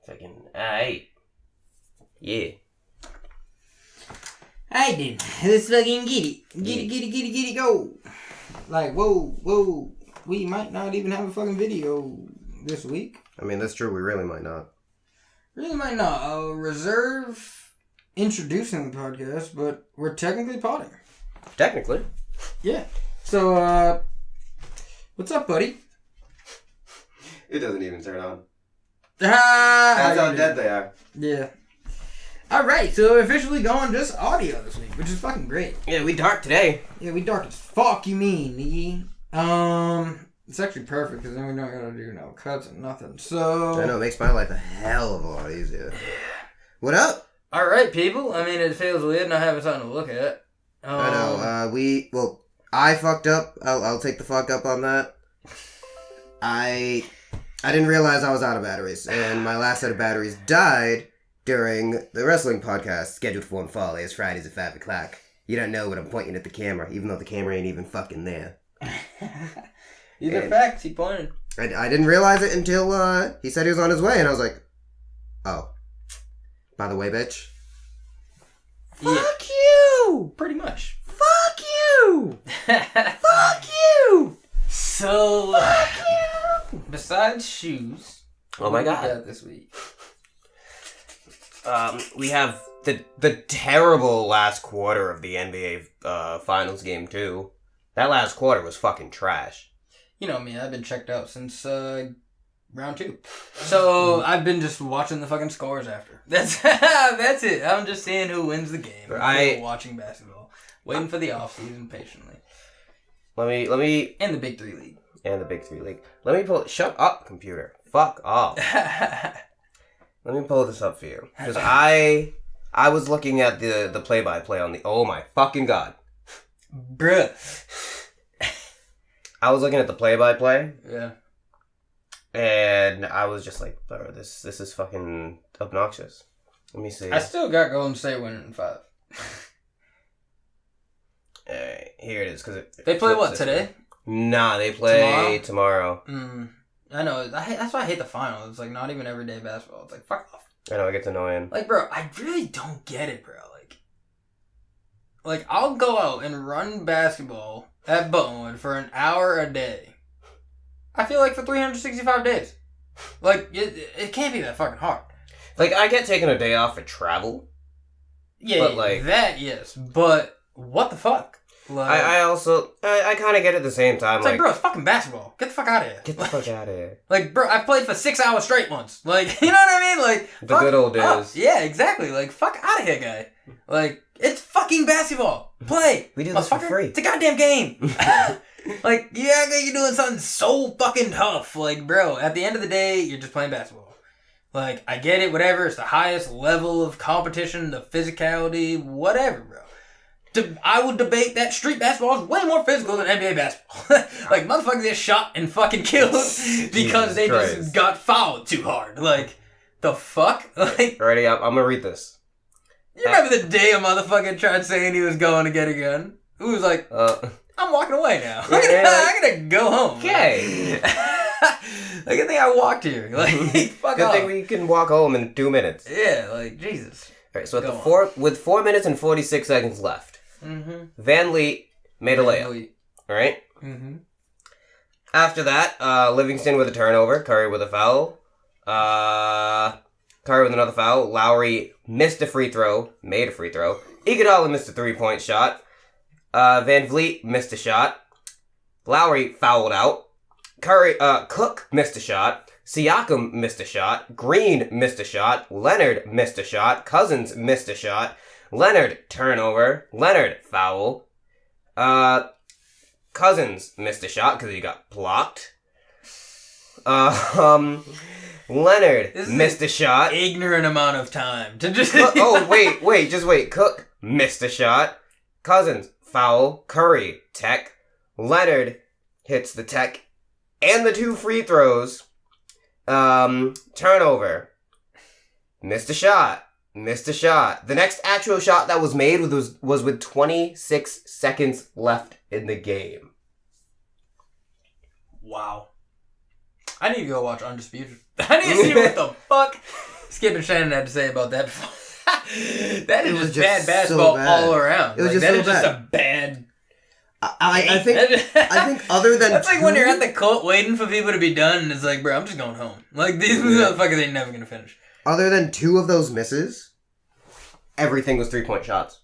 Fucking aight. Yeah. Alright then, let's fucking get it, go. Like, whoa. We might not even have a fucking video this week. I mean, that's true, we really might not. Really might not. I'll reserve introducing the podcast, but we're technically potting. Technically. Yeah. So, what's up, buddy? It doesn't even turn on. That's how dead they are. Yeah. Alright, so we're officially going just audio this week, which is fucking great. Yeah, we dark today. Yeah, we dark as fuck, you mean, nigga. It's actually perfect, because then we don't gotta do no cuts and nothing, so... I know, it makes my life a hell of a lot easier. What up? Alright, people. I mean, it feels weird not having something to look at. I know, I fucked up. I'll take the fuck up on that. I didn't realize I was out of batteries, and my last set of batteries died during the wrestling podcast scheduled for one fall. It's Fridays at 5 o'clock. You don't know when I'm pointing at the camera, even though the camera ain't even fucking there. These are facts, he pointed. I didn't realize it until he said he was on his way, and I was like, oh. By the way, bitch. Fuck you! Pretty much. Fuck you! Fuck you! So, fuck you! Besides shoes, Oh my god. What we got this week? We have the terrible last quarter of the NBA Finals game, too. That last quarter was fucking trash. You know me, I've been checked out since round 2. So I've been just watching the fucking scores after. That's it. I'm just seeing who wins the game. I'm watching basketball. Waiting for the offseason patiently. Let me... And the Big 3 League. And the Big 3 League. Let me pull... Shut up, computer. Fuck off. Let me pull this up for you. Because I was looking at the play-by-play on the... Oh my fucking god. Bruh. I was looking at the play-by-play. Yeah. And I was just like, bro, this is fucking obnoxious. Let me see. I still got Golden State winning in 5. Here it is. They play what, today? Nah, they play tomorrow. I know. That's why I hate the finals. It's like not even everyday basketball. It's like, fuck off. I know, it gets annoying. Like, bro, I really don't get it, bro. Like I'll go out and run basketball at Bonewood for an hour a day. I feel like for 365 days. Like, it can't be that fucking hard. Like, I get taking a day off for travel. Yeah, but like, that, yes. But what the fuck? Like, I kind of get it at the same time. It's like, bro, it's fucking basketball. Get the fuck out of here. Get the fuck out of here. Like, bro, I played for 6 hours straight once. Like, you know what I mean? Like, the good old days. Up. Yeah, exactly. Like, fuck out of here, guy. Like, it's fucking basketball. Play. We do this for free. It's a goddamn game. Like, yeah, you're doing something so fucking tough. Like, bro, at the end of the day, you're just playing basketball. Like, I get it, whatever. It's the highest level of competition, the physicality, whatever, bro. I would debate that street basketball is way more physical than NBA basketball. Like, motherfuckers get shot and fucking killed because they just got fouled too hard. Like, the fuck? Like, alrighty, I'm gonna read this. You remember the day a motherfucker tried saying he was going to get a gun? Who was like, I'm walking away now. I'm gonna go home. Okay. Like, I think I walked here. Like, fuck Good off. thing we can walk home in 2 minutes. Yeah, like, Jesus. Alright, so with 4 minutes and 46 seconds left, Van Lee made a layup. Alright? After that, Livingston with a turnover, Curry with a foul. Curry with another foul. Lowry missed a free throw, made a free throw. Iguodala missed a 3-point shot. Van Vliet missed a shot. Lowry fouled out. Cook missed a shot. Siakam missed a shot. Green missed a shot. Leonard missed a shot. Cousins missed a shot. Leonard turnover. Leonard foul. Cousins missed a shot because he got blocked. Leonard missed a shot. Ignorant amount of time to just. Wait. Cook missed a shot. Cousins foul. Curry tech. Leonard hits the tech and the 2 free throws. Turnover. Missed a shot. The next actual shot that was made was with 26 seconds left in the game. Wow. I need to go watch Undisputed. I need to see what the fuck Skip and Shannon had to say about that before. That is just bad so basketball bad. all around. It was like, just that so is just bad. a bad. I think other than that's like when you're at the court waiting for people to be done, and it's like, bro, I'm just going home. Like these motherfuckers ain't never gonna finish. Other than 2 of those misses, Everything was 3-point shots.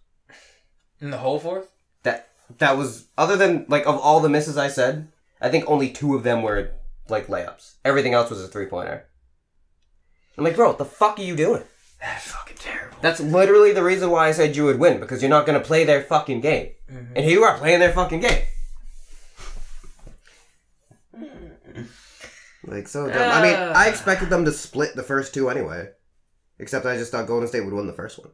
In the whole fourth. That was, other than, like, of all the misses I said, I think only 2 of them were, like, layups. Everything else was a 3-pointer. I'm like, bro, what the fuck are you doing? That's fucking terrible. That's literally the reason why I said you would win, because you're not going to play their fucking game. Mm-hmm. And here you are playing their fucking game. like, so dumb. I mean, I expected them to split the first 2 anyway. Except I just thought Golden State would win the first one.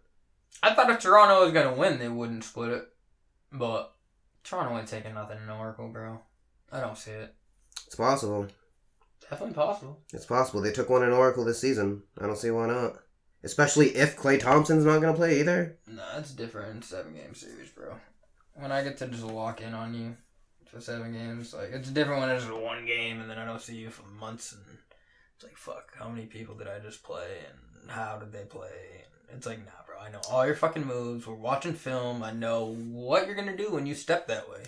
I thought if Toronto was gonna win, they wouldn't split it. But Toronto ain't taking nothing in Oracle, bro. I don't see it. It's possible. Definitely possible. It's possible. They took one in Oracle this season. I don't see why not. Especially if Klay Thompson's not going to play either. Nah, it's different in 7-game series, bro. When I get to just lock in on you for 7 games, like, it's different when it's just 1 game and then I don't see you for months and it's like, fuck, how many people did I just play and how did they play? And it's like, nah, bro, I know all your fucking moves. We're watching film. I know what you're going to do when you step that way.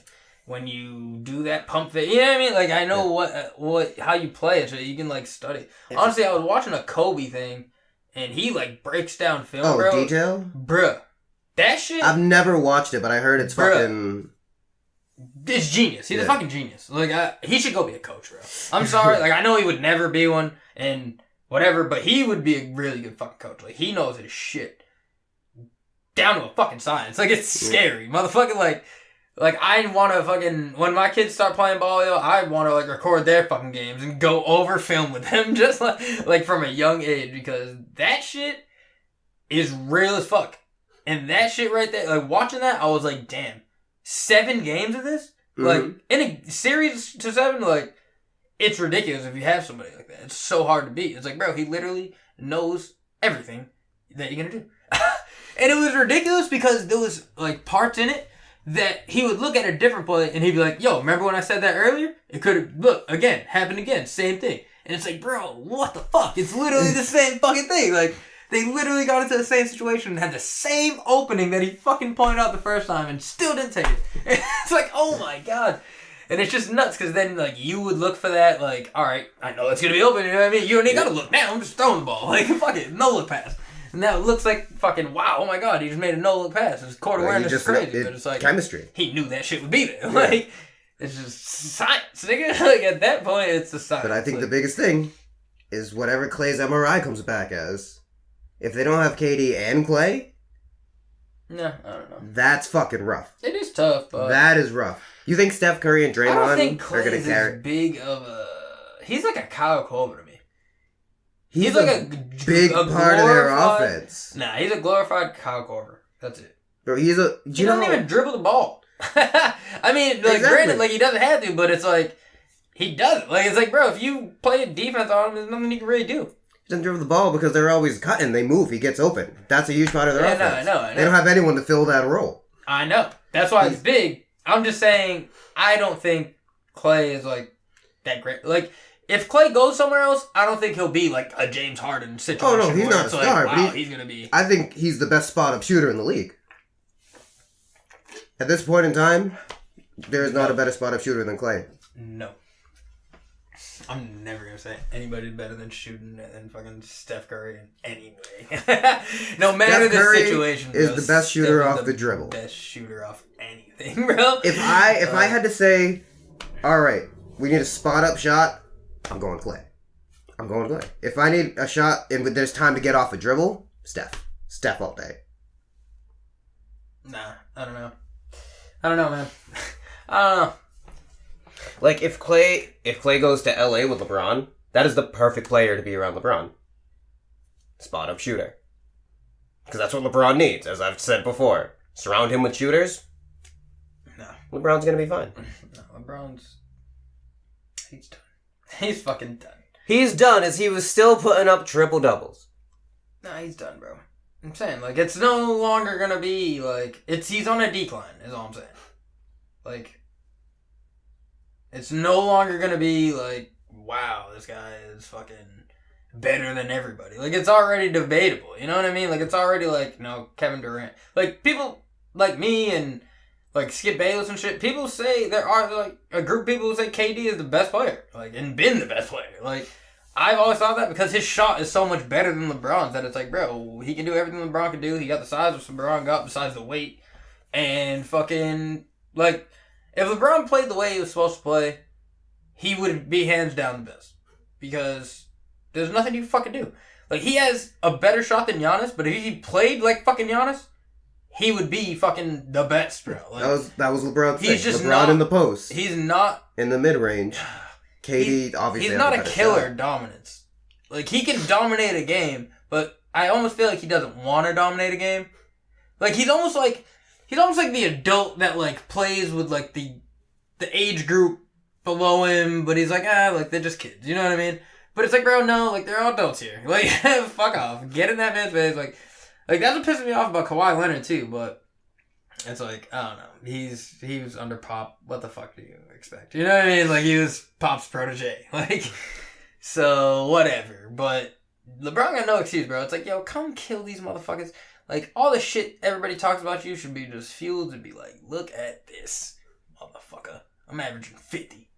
When you do that pump fake, you know what I mean? Like, I know what how you play it, so you can, like, study. Honestly, I was watching a Kobe thing, and he, like, breaks down film, bro. Oh, detail? Bruh. That shit... I've never watched it, but I heard it's fucking... It's genius. He's a fucking genius. Like, he should go be a coach, bro. I'm sorry. Like, I know he would never be one, and whatever, but he would be a really good fucking coach. Like, he knows his shit. Down to a fucking science. Like, it's scary. Motherfucking, like, I want to fucking... When my kids start playing ball, yo, I want to, like, record their fucking games and go over film with them just, like from a young age. Because that shit is real as fuck. And that shit right there, like, watching that, I was like, damn. 7 games of this? Mm-hmm. Like, in a series to 7, like, it's ridiculous if you have somebody like that. It's so hard to beat. It's like, bro, he literally knows everything that you're going to do. And it was ridiculous because there was, like, parts in it that he would look at a different play and he'd be like, yo, remember when I said that earlier? It could have, look, again, happened again, same thing. And it's like, bro, what the fuck? It's literally the same fucking thing. Like, they literally got into the same situation and had the same opening that he fucking pointed out the first time and still didn't take it. And it's like, oh my god. And it's just nuts because then, like, you would look for that, like, all right, I know it's going to be open, you know what I mean? You don't even got to look now, I'm just throwing the ball. Like, fuck it, no look pass. And now it looks like fucking, wow, oh my god, he just made a no-look pass. His court awareness is crazy, but it's like... Chemistry. He knew that shit would be there. Yeah. Like, it's just science, nigga. Like, at that point, it's the science. But I think like, the biggest thing is whatever Klay's MRI comes back as. If they don't have KD and Klay... Nah, I don't know. That's fucking rough. It is tough, but... That is rough. You think Steph Curry and Draymond I don't think are going to carry... as big of a... He's like a Kyle Korver to me. He's like a big part of their offense. Nah, he's a glorified Kyle Korver. That's it. Bro, he doesn't even dribble the ball. I mean, like, exactly. Granted, like, he doesn't have to, but it's like, he does it. Like, it's like, bro, if you play a defense on him, there's nothing you can really do. He doesn't dribble the ball because they're always cutting. They move. He gets open. That's a huge part of their offense. I know. They don't have anyone to fill that role. I know. That's why it's big. I'm just saying, I don't think Klay is, like, that great. Like, if Klay goes somewhere else, I don't think he'll be like a James Harden situation. Oh, no, he's not a star. Like, wow, he's going to be... I think he's the best spot-up shooter in the league. At this point in time, there is not a better spot-up shooter than Klay. No. I'm never going to say anybody better than shooting than fucking Steph Curry in any way. No matter Steph Curry the situation, bro, is the best shooter off the dribble. Best shooter off anything, bro. If I had to say, all right, we need a spot-up shot, I'm going Klay. If I need a shot and there's time to get off a dribble, Steph. Steph all day. Nah, I don't know, man. I don't know. Like, if Klay goes to LA with LeBron, that is the perfect player to be around LeBron. Spot up shooter. Because that's what LeBron needs, as I've said before. Surround him with shooters. No. LeBron's gonna be fine. No, he's done. He's fucking done. He's done as he was still putting up triple doubles. Nah, he's done, bro. I'm saying, like, it's no longer gonna be, like, he's on a decline, is all I'm saying. Like, it's no longer gonna be, like, wow, this guy is fucking better than everybody. Like, it's already debatable. You know what I mean? Like, it's already like, no, Kevin Durant. Like, people like me and like Skip Bayless and shit, people say there are like a group of people who say KD is the best player. Like, and been the best player. Like, I've always thought that because his shot is so much better than LeBron's that it's like, bro, he can do everything LeBron can do. He got the size of LeBron got besides the weight. And fucking, like, if LeBron played the way he was supposed to play, he would be hands down the best. Because there's nothing you fucking do. Like, he has a better shot than Giannis, but if he played like fucking Giannis, he would be fucking the best, bro. Like, that was LeBron's thing. He's just LeBron not in the post. He's not In the mid-range. KD obviously he's has not a a better killer shot. dominance. Like, he can dominate a game, but I almost feel like he doesn't want to dominate a game. Like, he's almost like the adult that like plays with like the age group below him, but he's like, like they're just kids. You know what I mean? But it's like, bro, no, like they're all adults here. Like, fuck off. Get in that man's face. Like that's what pisses me off about Kawhi Leonard too, but it's like, I don't know. He was under Pop. What the fuck do you expect? You know what I mean? Like, he was Pop's protege. Like, so whatever. But LeBron got no excuse, bro. It's like, yo, come kill these motherfuckers. Like, all the shit everybody talks about you should be just fueled to be like, look at this motherfucker. I'm averaging 50.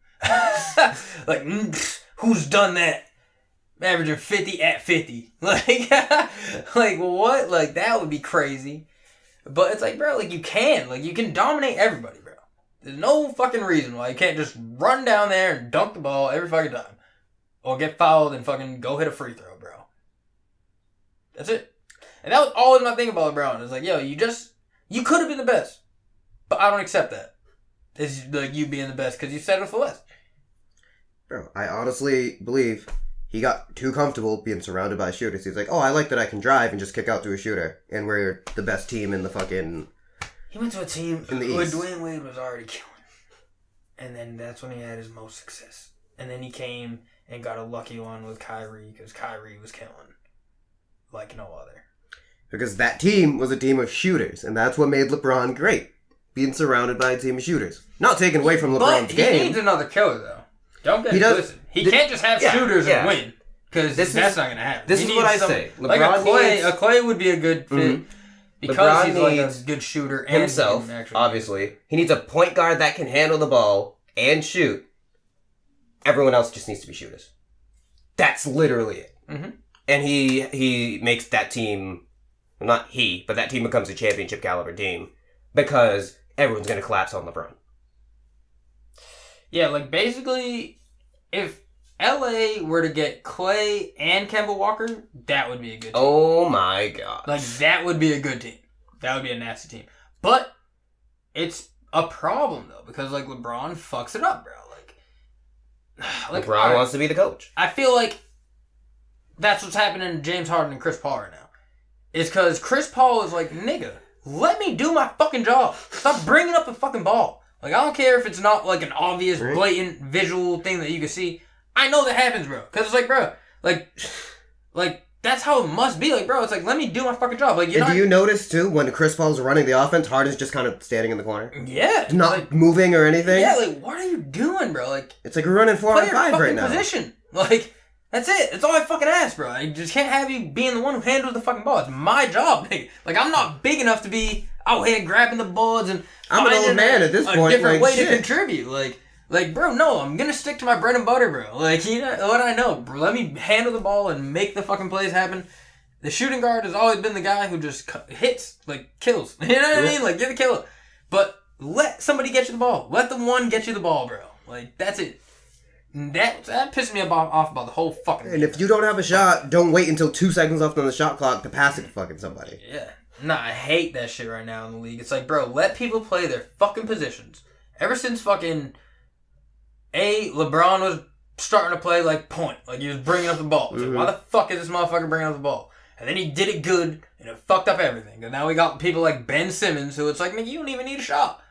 Like, who's done that? I'm averaging 50 at 50. Like, like, what? Like, that would be crazy. But it's like, bro, like, you can dominate everybody, bro. There's no fucking reason why you can't just run down there and dunk the ball every fucking time. Or get fouled and fucking go hit a free throw, bro. That's it. And that was always my thing about LeBron. It's like, yo, you could have been the best. But I don't accept that. It's like you being the best because you settled for less. Bro, I honestly believe he got too comfortable being surrounded by shooters. He's like, oh, I like that I can drive and just kick out to a shooter. And we're the best team in the fucking... He went to a team in the where East. Dwayne Wade was already killing. And then that's when he had his most success. And then he came and got a lucky one with Kyrie because Kyrie was killing like no other. Because that team was a team of shooters, and that's what made LeBron great. Being surrounded by a team of shooters. Not taken away from LeBron's game. He needs another killer, though. Don't get He does- twisted. He can't just have shooters and win. Because that's not going to happen. This He is needs what I say. Like LeBron a Clay would be a good fit. Because LeBron he's like a needs good shooter and himself, can actually obviously. He needs a point guard that can handle the ball and shoot. Everyone else just needs to be shooters. That's literally it. Mm-hmm. And he makes that team... Well, not he, but that team becomes a championship caliber team because everyone's going to collapse on LeBron. Yeah, like basically, if LA were to get Clay and Kemba Walker, that would be a good team. Oh my god. Like, that would be a good team. That would be a nasty team. But it's a problem, though, because, like, LeBron fucks it up, bro. Like LeBron wants to be the coach. I feel like that's what's happening to James Harden and Chris Paul right now. It's because Chris Paul is like, nigga, let me do my fucking job. Stop bringing up the fucking ball. Like, I don't care if it's not, like, an obvious, blatant, visual thing that you can see. I know that happens, bro. Because it's like, bro, like, that's how it must be. Like, bro, it's like, let me do my fucking job. Like, do you notice, too, when Chris Paul's running the offense, Harden's just kind of standing in the corner? Yeah. Not like, moving or anything? Yeah, like, what are you doing, bro? Like, it's like we're running 4 on 5 right now. Position. Like, that's it. That's all I fucking ask, bro. I just can't have you being the one who handles the fucking ball. It's my job, nigga. Like, I'm not big enough to be out here grabbing the boards and I'm an old man at this point. A different like, way to contribute. Like, bro, no, I'm gonna stick to my bread and butter, bro. Like, you know what I know, bro. Let me handle the ball and make the fucking plays happen. The shooting guard has always been the guy who just hits, like, kills. You know what I mean? Like, you're the killer. But let somebody get you the ball. Let the one get you the ball, bro. Like, that's it. That pissed me off about the whole fucking And if you don't have a shot, don't wait until 2 seconds left on the shot clock to pass it to fucking somebody. Yeah. Nah, I hate that shit right now in the league. It's like, bro, let people play their fucking positions. Ever since fucking LeBron was starting to play like point, like he was bringing up the ball. It's like, why the fuck is this motherfucker bringing up the ball? And then he did it good, and it fucked up everything. And now we got people like Ben Simmons, who it's like, nigga, you don't even need a shot.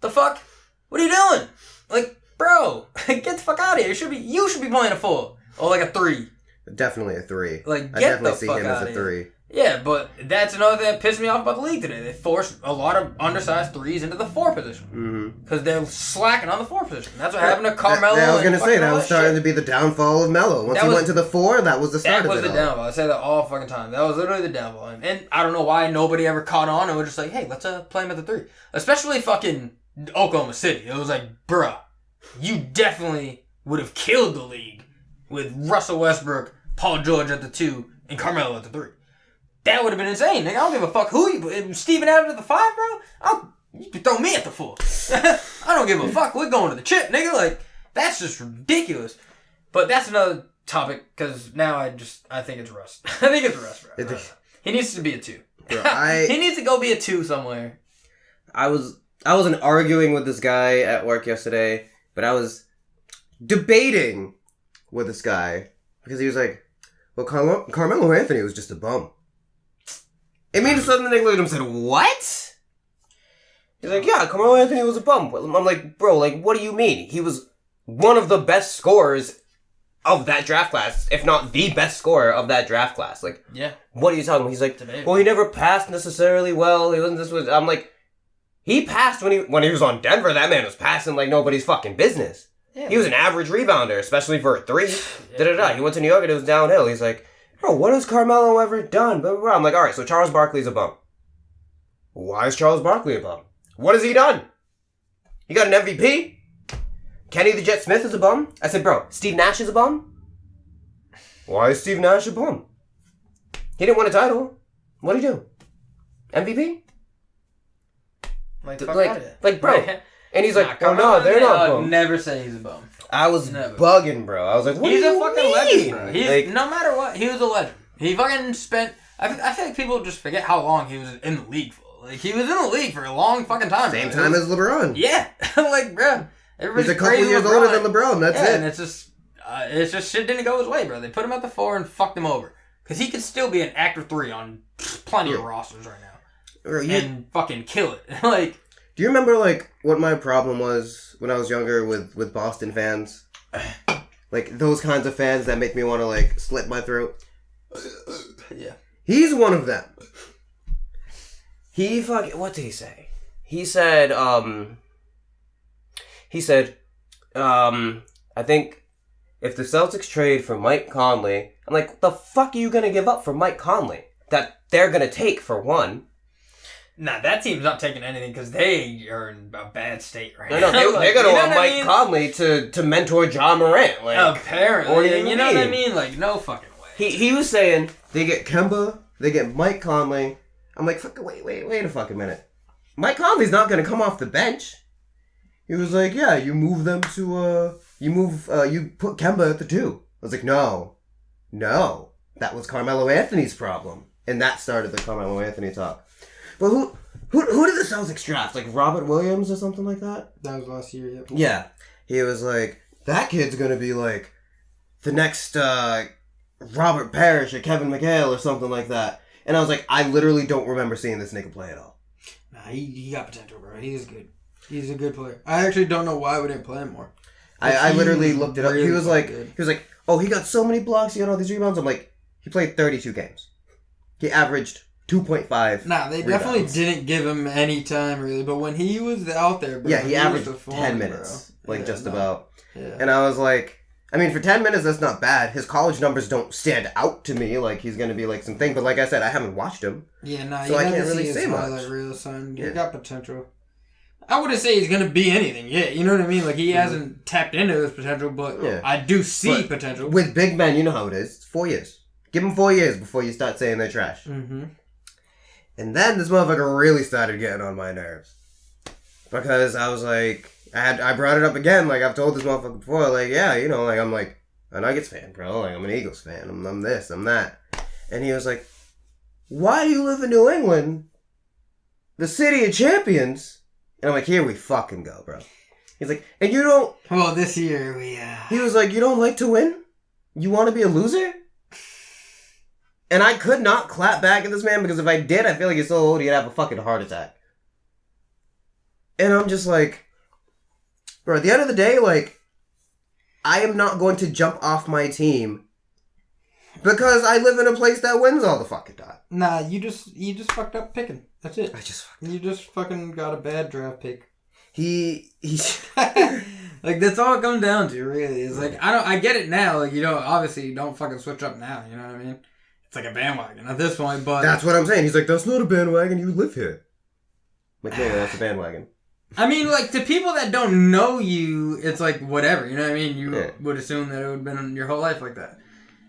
The fuck? What are you doing? Like, bro, get the fuck out of here. You should be playing a 4 or like a 3. Definitely a 3. Like, I get definitely the see fuck him out as a of 3. here. Yeah, but that's another thing that pissed me off about the league today. They forced a lot of undersized threes into the 4 position. Because they're slacking on the 4 position. That's what happened to Carmelo. I was going to say, that was starting shit. to be the downfall of Melo. Once he went to the 4, that was the start of it. That was the downfall. I say that all fucking time. That was literally the downfall. And I don't know why nobody ever caught on and was just like, hey, let's play him at the 3. Especially fucking Oklahoma City. It was like, bruh, you definitely would have killed the league with Russell Westbrook, Paul George at the 2, and Carmelo at the 3. That would have been insane, nigga. I don't give a fuck who you... Steven Adams at the 5, bro? You can throw me at the 4. I don't give a fuck. We're going to the chip, nigga. Like, that's just ridiculous. But that's another topic, because now I think it's Russ. I think it's Russ, bro. He needs to be a 2. Bro, he needs to go be a 2 somewhere. I wasn't arguing with this guy at work yesterday, but I was debating with this guy, because he was like, well, Carmelo Anthony was just a bum. It means something. They looked at him and said, what? He's like, yeah, Carmelo Anthony was a bum. I'm like, bro, like, what do you mean? He was one of the best scorers of that draft class, if not the best scorer of that draft class. Like, yeah. What are you talking about? He's like, well, he never passed necessarily well. He wasn't this was. I'm like, he passed when he was on Denver. That man was passing like nobody's fucking business. Yeah, he was an average rebounder, especially for a 3. He went to New York and it was downhill. He's like, bro, what has Carmelo ever done? Blah, blah, blah. I'm like, all right, so Charles Barkley's a bum. Why is Charles Barkley a bum? What has he done? He got an MVP? Kenny the Jet Smith is a bum? I said, bro, Steve Nash is a bum? Why is Steve Nash a bum? He didn't win a title. What'd he do? MVP? Like, bro. And he's like, oh no, they're not bums. Never say he's a bum. I was bugging, bro. I was like, what do you mean? He's a fucking legend, bro. He's, no matter what, he was a legend. He fucking spent... I feel like people just forget how long he was in the league for. Like, he was in the league for a long fucking time. Same time as LeBron. Yeah. Like, bro. He's a couple years older than LeBron. That's it. And it's just shit didn't go his way, bro. They put him at the 4 and fucked him over. Because he could still be an active 3 on plenty of rosters right now. And fucking kill it. Like... Do you remember, like, what my problem was when I was younger with Boston fans? Like, those kinds of fans that make me want to, like, slit my throat? Yeah. He's one of them. What did he say? He said, I think if the Celtics trade for Mike Conley, I'm like, what the fuck are you going to give up for Mike Conley? That they're going to take for one. Nah, that team's not taking anything because they are in a bad state right now. No, they're going to want Mike Conley to mentor Ja Morant. Like, apparently. Or you know what I mean? Like, no fucking way. He was saying... They get Kemba, they get Mike Conley. I'm like, wait a fucking minute. Mike Conley's not going to come off the bench. He was like, yeah, you move them to, you put Kemba at the 2. I was like, no. That was Carmelo Anthony's problem. And that started the Carmelo Anthony talk. But who did the Celtics draft? Like Robert Williams or something like that? That was last year, yep. Yeah. He was like, that kid's going to be like the next Robert Parrish or Kevin McHale or something like that. And I was like, I literally don't remember seeing this nigga play at all. Nah, he got potential, bro. He is good. He's a good player. I actually don't know why we didn't play him more. I literally looked it up. Really he was like, oh, he got so many blocks, he got all these rebounds. I'm like, he played 32 games. He averaged 2.5. Nah, they definitely didn't give him any time, really. But when he was out there, bro, yeah, he averaged 10 minutes. Bro. About. Yeah. And I was like, I mean, for 10 minutes, that's not bad. His college numbers don't stand out to me like he's going to be like something. But like I said, I haven't watched him. Yeah, nah, so I can't really say much. Real son. He got potential. I wouldn't say he's going to be anything yet. You know what I mean? Like, he hasn't tapped into his potential, but I do see potential. With big men, you know how it is. It's 4 years. Give them 4 years before you start saying they're trash. Mm-hmm. And then this motherfucker really started getting on my nerves. Because I was like, I brought it up again, like I've told this motherfucker before, like, yeah, you know, like, I'm like a Nuggets fan, bro. Like, I'm an Eagles fan. I'm this, I'm that. And he was like, why do you live in New England? The city of champions? And I'm like, here we fucking go, bro. He's like, and you don't... Well, this year we... He was like, you don't like to win? You want to be a loser? And I could not clap back at this man because if I did, I feel like he's so old he'd have a fucking heart attack. And I'm just like... Bro, at the end of the day, like, I am not going to jump off my team Because I live in a place that wins all the fucking time. Nah, you just fucked up picking. That's it. You just fucking got a bad draft pick. He's Like, that's all it comes down to, really. It's like, I get it now. Like, obviously, you don't fucking switch up now. You know what I mean? It's like a bandwagon at this point, but... That's what I'm saying. He's like, that's not a bandwagon. You live here. Like, no, that's a bandwagon. I mean, like, to people that don't know you, it's like, whatever. You know what I mean? You would assume that it would have been your whole life like that.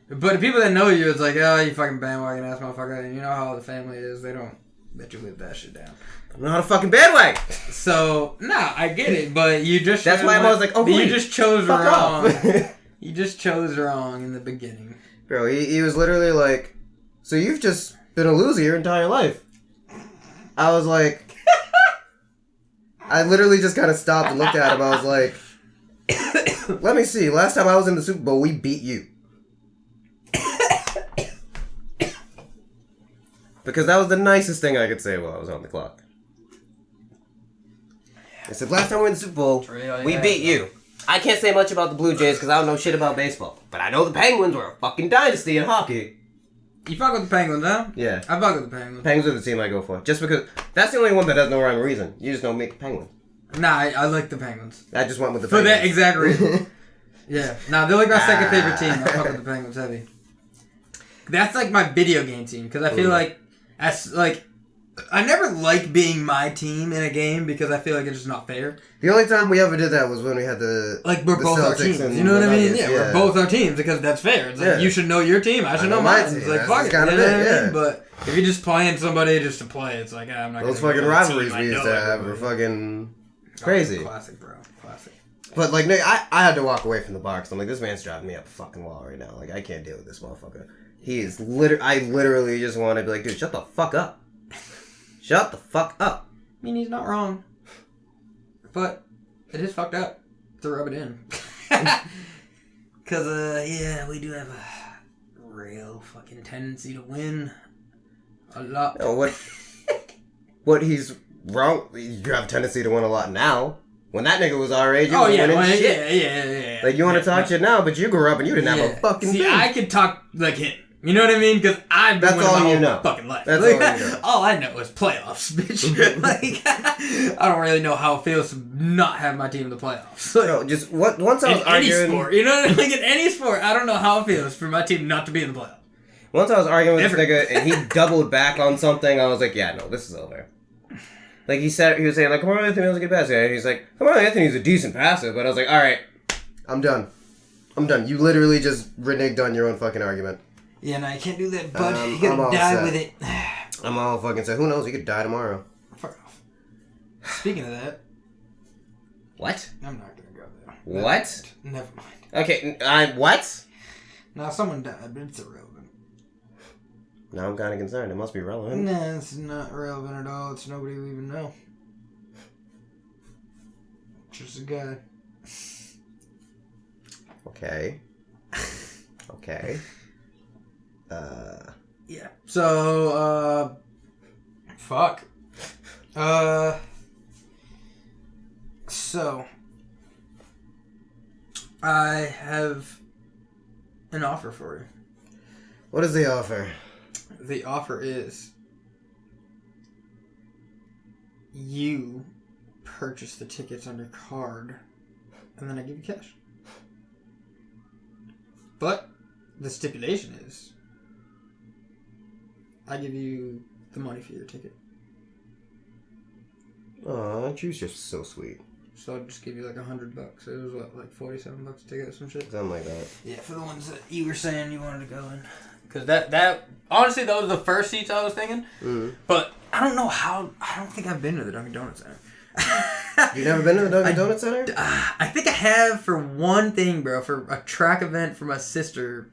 But to people that know you, it's like, oh, you fucking bandwagon ass motherfucker. And you know how the family is. They don't let you live that shit down. I'm not a fucking bandwagon. So, nah, I get it, but you just... That's why I was like, oh, wait, you just chose fuck wrong. off. You just chose wrong in the beginning. Bro, he was literally like, so you've just been a loser your entire life. I was like... I literally just kind of stopped and looked at him. I was like, let me see. Last time I was in the Super Bowl, we beat you. Because that was the nicest thing I could say while I was on the clock. I said, last time we were in the Super Bowl, we beat you. I can't say much about the Blue Jays because I don't know shit about baseball. But I know the Penguins were a fucking dynasty in hockey. You fuck with the Penguins, huh? Yeah. I fuck with the Penguins. Penguins are the team I go for. Just because... That's the only one that has no rhyme or reason. You just don't make Penguins. Nah, I like the Penguins. I just went with the For Penguins. that exact reason. Yeah. Nah, they're like my second favorite team. I fuck with the Penguins heavy. That's like my video game team because I feel like... I never like being my team in a game because I feel like it's just not fair. The only time we ever did that was when we had the... Like, we're both our Celtics teams. You know what I mean? Nuggets, Yeah, we're both our teams because that's fair. It's like, you should know your team. I should know mine. team. It's like, That's fuck it. kind You of know it, what I yeah. mean? But if you're just playing somebody just to play, it's like, I'm not going Those to... fucking rivalries we used to have were fucking crazy. Classic, bro. Classic. But, like, Nick, I had to walk away from the bar because I'm like, this man's driving me up a fucking wall right now. Like, I can't deal with this motherfucker. He is I literally just want to be like, dude, shut the fuck up. Shut the fuck up. I mean, he's not wrong. But it is fucked up to rub it in. Because, yeah, we do have a real fucking tendency to win a lot. No, what he's wrong, you have a tendency to win a lot now. When that nigga was our age, he was winning shit. Yeah. Like, you want to talk shit now, but you grew up and you didn't have a fucking See, thing. I could talk like him. You know what I mean? Because I've been winning my whole fucking life. That's like, all you know. All I know is playoffs, bitch. Like, I don't really know how it feels to not have my team in the playoffs. Like, No, just once I was in any arguing... sport, you know what I mean? Like, in any sport, I don't know how it feels for my team not to be in the playoffs. Once I was arguing with this nigga and he doubled back on something, I was like, yeah, no, this is over. Like, he was saying, like, Carmelo Anthony was a good passer. And he's like, Carmelo Anthony's a decent passer. But I was like, alright, I'm done. You literally just reneged on your own fucking argument. Yeah, no, you can't do that, bud. You gotta die with it. I'm all fucking set. Who knows? He could die tomorrow. Fuck off. Speaking of that... What? I'm not gonna go there. What? Never mind. Okay, what? Now, someone died, but it's irrelevant. Now I'm kind of concerned. It must be relevant. Nah, it's not relevant at all. It's nobody we even know. Just a guy. Okay. Yeah. So, fuck. So, I have an offer for you. What is the offer? The offer is you purchase the tickets on your card, and then I give you cash. But the stipulation is I give you the money for your ticket. Aw, Drew's just so sweet. So I'll just give you like $100. It was what, like $47 a ticket or some shit? Something like that. Yeah, for the ones that you were saying you wanted to go in. Because that honestly, those were the first seats I was thinking. Mm-hmm. But I don't know how, I don't think I've been to the Dunkin' Donuts Center. You never been to the Dunkin' Donuts Center? I think I have for one thing, bro, for a track event for my sister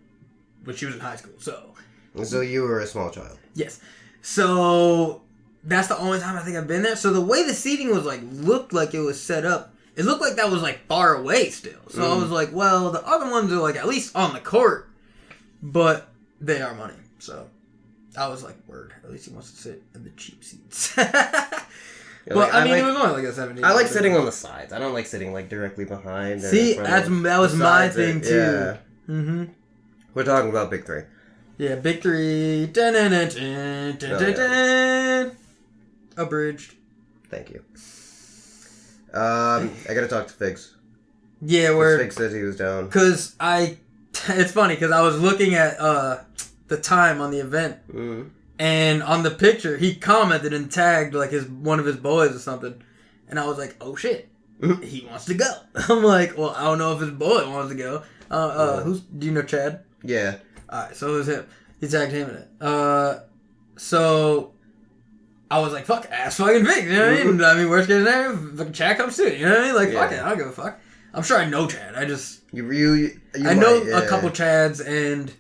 when she was in high school. So you were a small child. Yes. So that's the only time I think I've been there. So the way the seating was looked like it was set up, it looked like that was far away still. So I was like, well, the other ones are at least on the court, but they are money. So I was like, word. At least he wants to sit in the cheap seats. But I mean, it was only a 17. I like sitting on the sides. I don't like sitting directly behind. See, that was my thing too. Yeah. Mm-hmm. We're talking about Big Three. Yeah, Big Three. Dun-dun-dun-dun-dun-dun-dun. Abridged. Thank you. I gotta talk to Figs. Yeah, where Figs says he was down. Cause it's funny because I was looking at the time on the event, and on the picture he commented and tagged like one of his boys or something, and I was like, oh shit, he wants to go. I'm like, well, I don't know if his boy wants to go. Do you know Chad? Yeah. Alright, so it was him. He tagged him in it. So I was like, fuck, ass fucking Figs, you know what I mean? I mean, worst case scenario, fucking Chad comes too, you know what I mean? Like, fuck it, I don't give a fuck. I'm sure I know Chad. I just I know a couple Chads and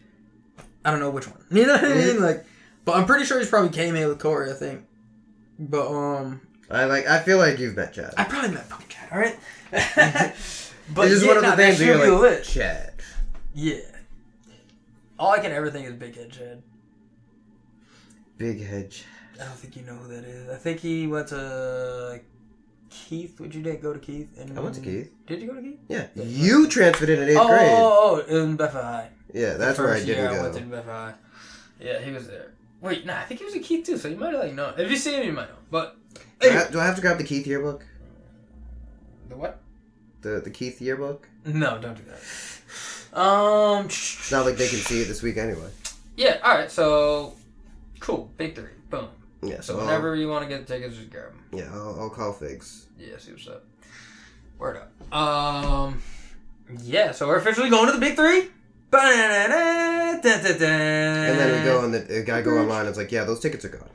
I don't know which one. You know what I mean? Like, but I'm pretty sure he's probably came in with Corey, I think. But I feel like you've met Chad. I probably met fucking Chad, alright? But it's just one of the things where you're like, Chad. Yeah. All I can ever think is Big Head Chad. Big Head Chad. I don't think you know who that is. I think he went to Keith. Would you go to Keith? I went to Keith. Did you go to Keith? Yeah. You transferred in 8th grade. Oh, in Bethel High. Yeah, that's where I didn't go. I went to Bethel High. Yeah, he was there. Wait, nah, I think he was at Keith too, so you might have known. If you see him, you might know. But anyway. Do I have to grab the Keith yearbook? The what? The Keith yearbook? No, don't do that. It's not like they can see it this week anyway. Yeah, alright, so cool. Big Three. Boom. Yeah, so whenever you want to get the tickets, just grab them. Yeah, I'll call Figs. Yeah, see what's up. Word up. Yeah, so we're officially going to the Big Three. And then we go and the guy go online and it's like, yeah, those tickets are gone.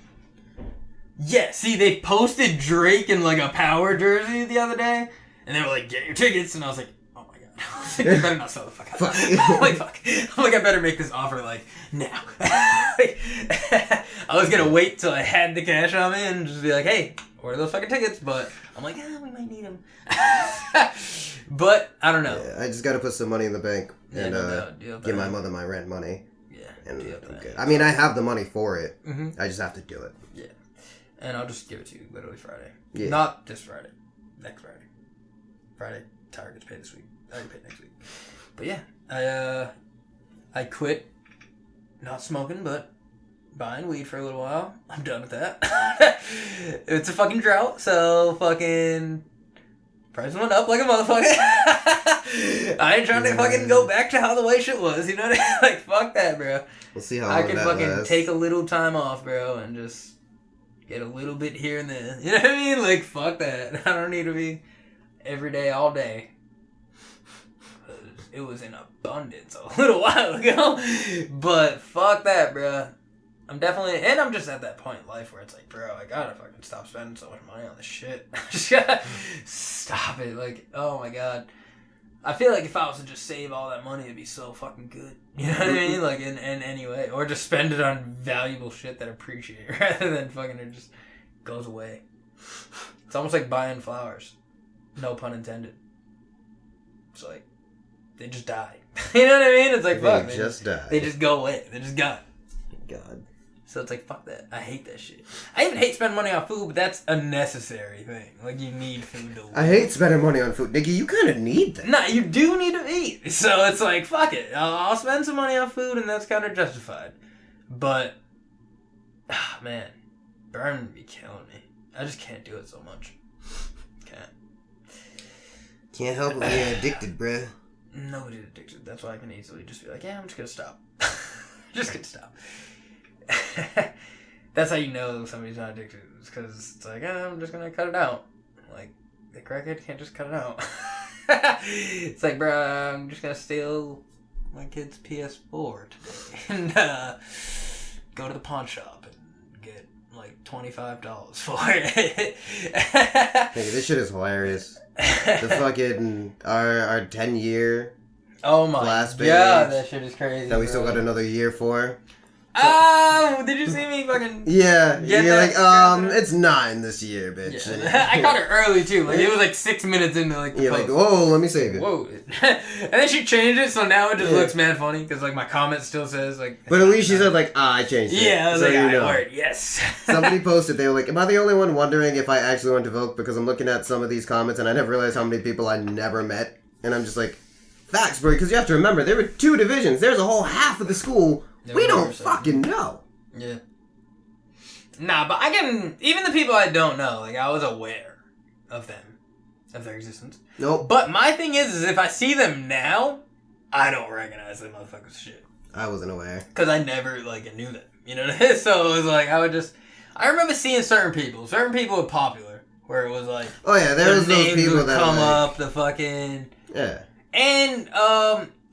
Yeah, see, they posted Drake in like a Power jersey the other day, and they were like, get your tickets, and I was like, oh my god. I was like, I better not sell the fuck out of it. I'm like, fuck. I'm like, I better make this offer like now. I was gonna wait till I had the cash on me and just be like, hey, order those fucking tickets, but I'm like, we might need them. But I don't know. Yeah, I just gotta put some money in the bank and give my mother my rent money. Yeah. And I'm good. I mean, I have the money for it. Mm-hmm. I just have to do it. Yeah. And I'll just give it to you literally Friday. Yeah. Not this Friday. Next Friday. Friday. Tyler gets paid this week. I get paid next week. But yeah, I quit not smoking, but buying weed for a little while. I'm done with that. It's a fucking drought, so fucking prices went up like a motherfucker. I ain't trying to fucking go back to how the way shit was, you know what I mean? Like, fuck that, bro. We'll see how I long can that fucking lasts. take a little time off, bro, and just get a little bit here and there. You know what I mean? Like, fuck that. I don't need to be every day, all day. It was in abundance a little while ago. But fuck that, bro. I'm just at that point in life where it's like, bro, I gotta fucking stop spending so much money on this shit. I just gotta stop it. Like, oh my god. I feel like if I was to just save all that money, it'd be so fucking good. You know what I mean? Like, in any way. Or just spend it on valuable shit that I appreciate rather than fucking it just goes away. It's almost like buying flowers. No pun intended. It's like, they just die. You know what I mean? It's like, fuck. They just die. They just go away. They're just gone. God. So it's like, fuck that. I hate that shit. I even hate spending money on food, but that's a necessary thing. Like, you need food to live. I hate spending money on food. Nigga, you kind of need that. Nah, you do need to eat. So it's like, fuck it. I'll spend some money on food, and that's kind of justified. But, man, burn would be killing me. I just can't do it so much. Can't help it when you're addicted, bruh. Nobody's addicted. That's why I can easily just be like, yeah, I'm just gonna stop. Just gonna stop. That's how you know somebody's not addicted. It's because it's like, I'm just gonna cut it out. Like, the crackhead can't just cut it out. It's like, bro, I'm just gonna steal my kid's PS4 today and go to the pawn shop and get like $25 for it. Nigga, this shit is hilarious. The fucking our 10-year oh my class god, page that shit is crazy. that we still got another year for. Oh, did you see me fucking? Yeah, Get you're that- like, it's 9 this year, bitch. Yeah. I caught it early too. Like, it was like 6 minutes into like the You're post. like, whoa, let me save it. Whoa. And then she changed it, so now it just looks mad funny because like my comment still says like. But at least she said like, I changed it. Yeah, I was so like, you alright, know. word, yes. Somebody posted, they were like, am I the only one wondering if I actually went to vote? Because I'm looking at some of these comments and I never realized how many people I never met. And I'm just like, facts, bro, because you have to remember, there were 2 divisions. There's a whole half of the school We don't fucking know. Yeah. Nah, but I can... Even the people I don't know, like, I was aware of them. Of their existence. Nope. But my thing is if I see them now, I don't recognize them motherfuckers shit. I wasn't aware. Because I never, like, knew them. You know what I mean? So it was like, I would just... I remember seeing certain people. Certain people were popular. Where it was like... Oh, yeah, there was those people would that come like, up, the fucking... Yeah. And,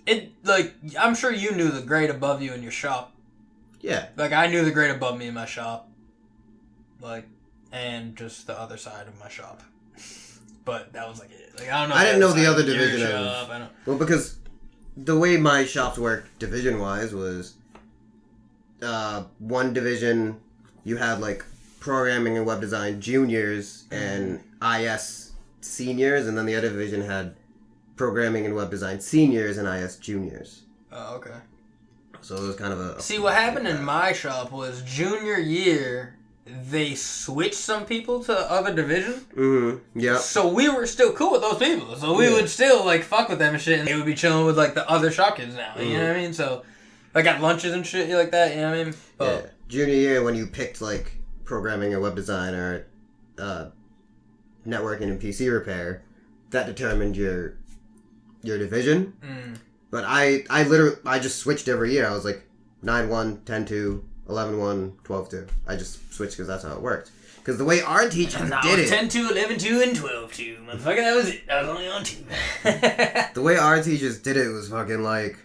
it, like, I'm sure you knew the grade above you in your shop. Yeah. Like, I knew the grade above me in my shop. Like, and just the other side of my shop. But that was like it. Like, I don't know. I didn't know the other your division shop, I don't... Well, because the way my shops worked division-wise was one division, you had, like, programming and web design juniors and IS seniors, and then the other division had programming and web design seniors and IS juniors. Oh, okay. So it was kind of a... See, what happened in my shop was junior year, they switched some people to the other division. Mm-hmm. Yeah. So we were still cool with those people. So we would still, like, fuck with them and shit, and they would be chilling with, like, the other shop kids now. You know what I mean? So, like, at lunches and shit like that, you know what I mean? But, yeah. Junior year, when you picked, like, programming or web design or networking and PC repair, that determined your division. But I just switched every year. I was like 9-1, 10-2, 11-1, 12-2. I just switched because that's how it worked. Because the way our teachers did it... 10-2, 11-2, and 12-2. Motherfucker, that was it. I was only on 2. The way our teachers did it was fucking like...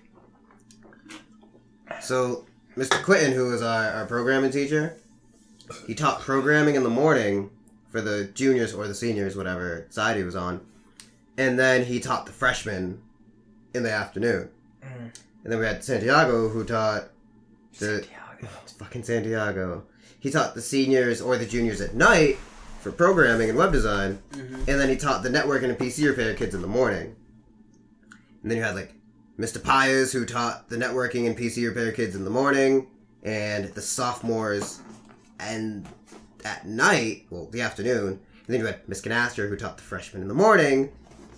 So, Mr. Quinton, who was our programming teacher, he taught programming in the morning for the juniors or the seniors, whatever side he was on. And then he taught the freshmen in the afternoon. And then we had Santiago, who taught fucking Santiago. He taught the seniors or the juniors at night for programming and web design. And then he taught the networking and PC repair kids in the morning. And then you had like Mr. Pius, who taught the networking and PC repair kids in the morning, and the sophomores and at night, well, the afternoon. And then you had Miss Canaster, who taught the freshmen in the morning,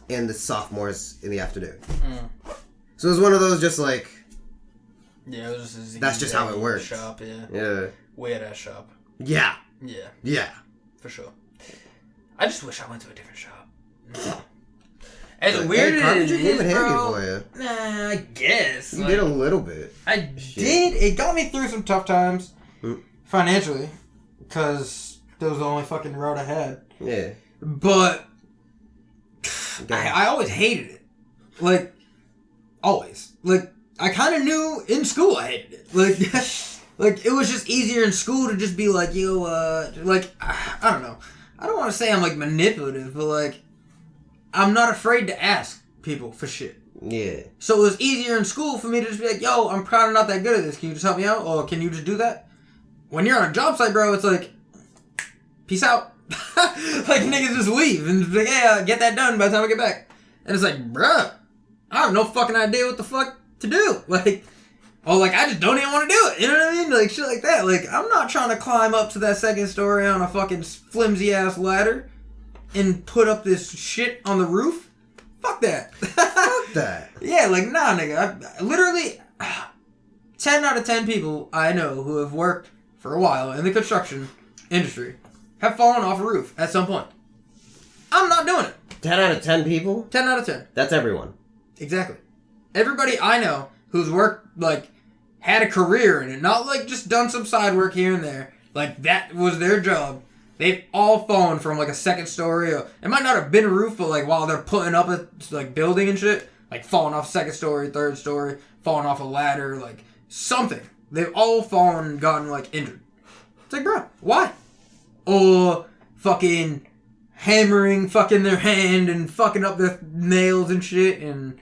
and the sophomores in the afternoon. So it was one of those just like... Yeah, it was just that's just how it works. Shop, yeah. Yeah. Weird ass shop. Yeah. Yeah. Yeah. For sure. I just wish I went to a different shop. As weird as carpentry it came in is, handy bro. for you. Nah, I guess. You did a little bit. I did. It got me through some tough times financially, because that was the only fucking road I had. Yeah. But I always hated it. Like, always. Like, I kind of knew in school I hated it. Like, like, it was just easier in school to just be like, yo, like, I don't know. I don't want to say I'm, like, manipulative, but, like, I'm not afraid to ask people for shit. Yeah. So it was easier in school for me to just be like, yo, I'm kind of not that good at this. Can you just help me out? Or can you just do that? When you're on a job site, bro, it's like, peace out. Like, niggas just leave and just be like, yeah, get that done by the time I get back. And it's like, bruh, I have no fucking idea what the fuck to do. Like, oh, like, I just don't even want to do it. You know what I mean? Like, shit like that. Like, I'm not trying to climb up to that second story on a fucking flimsy-ass ladder and put up this shit on the roof. Fuck that. Fuck that. Yeah, like, nah, nigga. I literally, 10 out of 10 people I know who have worked for a while in the construction industry have fallen off a roof at some point. I'm not doing it. 10 out of 10 people? 10 out of 10. That's everyone. Exactly. Everybody I know who's worked, like, had a career in it, not, like, just done some side work here and there. Like, that was their job. They've all fallen from, like, a second story. Or, it might not have been a roof, but, like, while they're putting up a, like, building and shit, like, falling off second story, third story, falling off a ladder, like, something. They've all fallen and gotten, like, injured. It's like, bro, why? Or fucking hammering fucking their hand and fucking up their nails and shit. And,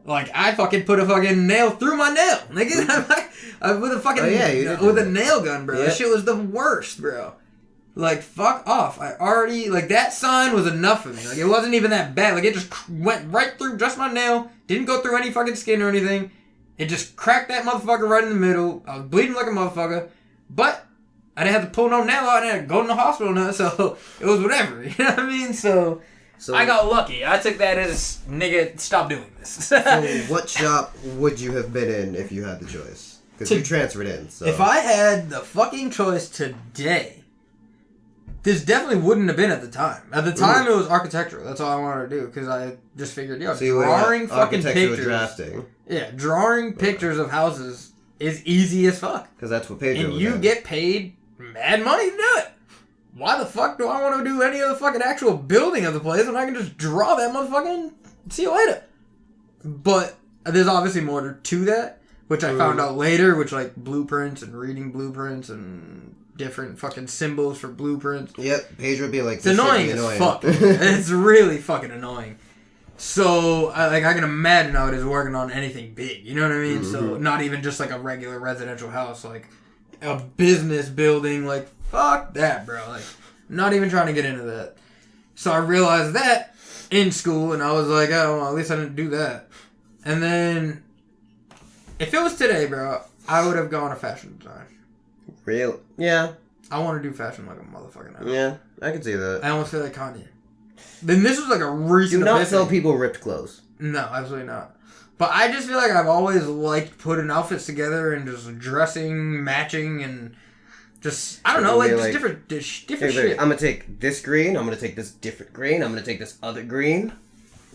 like, I fucking put a fucking nail through my nail. Nigga, with a fucking, with a nail gun, bro. Yep. That shit was the worst, bro. Like, fuck off. I already, like, that sign was enough for me. Like, it wasn't even that bad. Like, it just went right through just my nail. Didn't go through any fucking skin or anything. It just cracked that motherfucker right in the middle. I was bleeding like a motherfucker. But I didn't have to pull no nail out. I didn't have to go to the hospital now. So, it was whatever. You know what I mean? So I got lucky. I took that as, nigga, stop doing this. So, what shop would you have been in if you had the choice? Because you transferred in, so... If I had the fucking choice today, this definitely wouldn't have been at the time. At the time, it was architectural. That's all I wanted to do, because I just figured, yo, drawing fucking pictures... drafting. Yeah, drawing pictures of houses is easy as fuck. Because that's what Pedro And was you in. get paid mad money to do it. Why the fuck do I want to do any of the fucking actual building of the place when I can just draw that motherfucker and see you later? But there's obviously more to that, which I found out later, which like blueprints and reading blueprints and different fucking symbols for blueprints. Yep, Pedro would be like, It's annoying as fuck. It's really fucking annoying. So, I can imagine how it is working on anything big. You know what I mean? Mm-hmm. So, not even just like a regular residential house, like a business building. Like, fuck that, bro. Like, not even trying to get into that. So, I realized that in school, and I was like, oh, well, at least I didn't do that. And then, if it was today, bro, I would have gone to fashion design. Really? Yeah. I want to do fashion like a motherfucker now. Yeah, I can see that. I almost feel like Kanye. Then this was like a recent. Do not sell people ripped clothes. No, absolutely not. But I just feel like I've always liked putting outfits together and just dressing, matching, and just I don't know, like just different shit. I'm gonna take this green. I'm gonna take this different green. I'm gonna take this other green.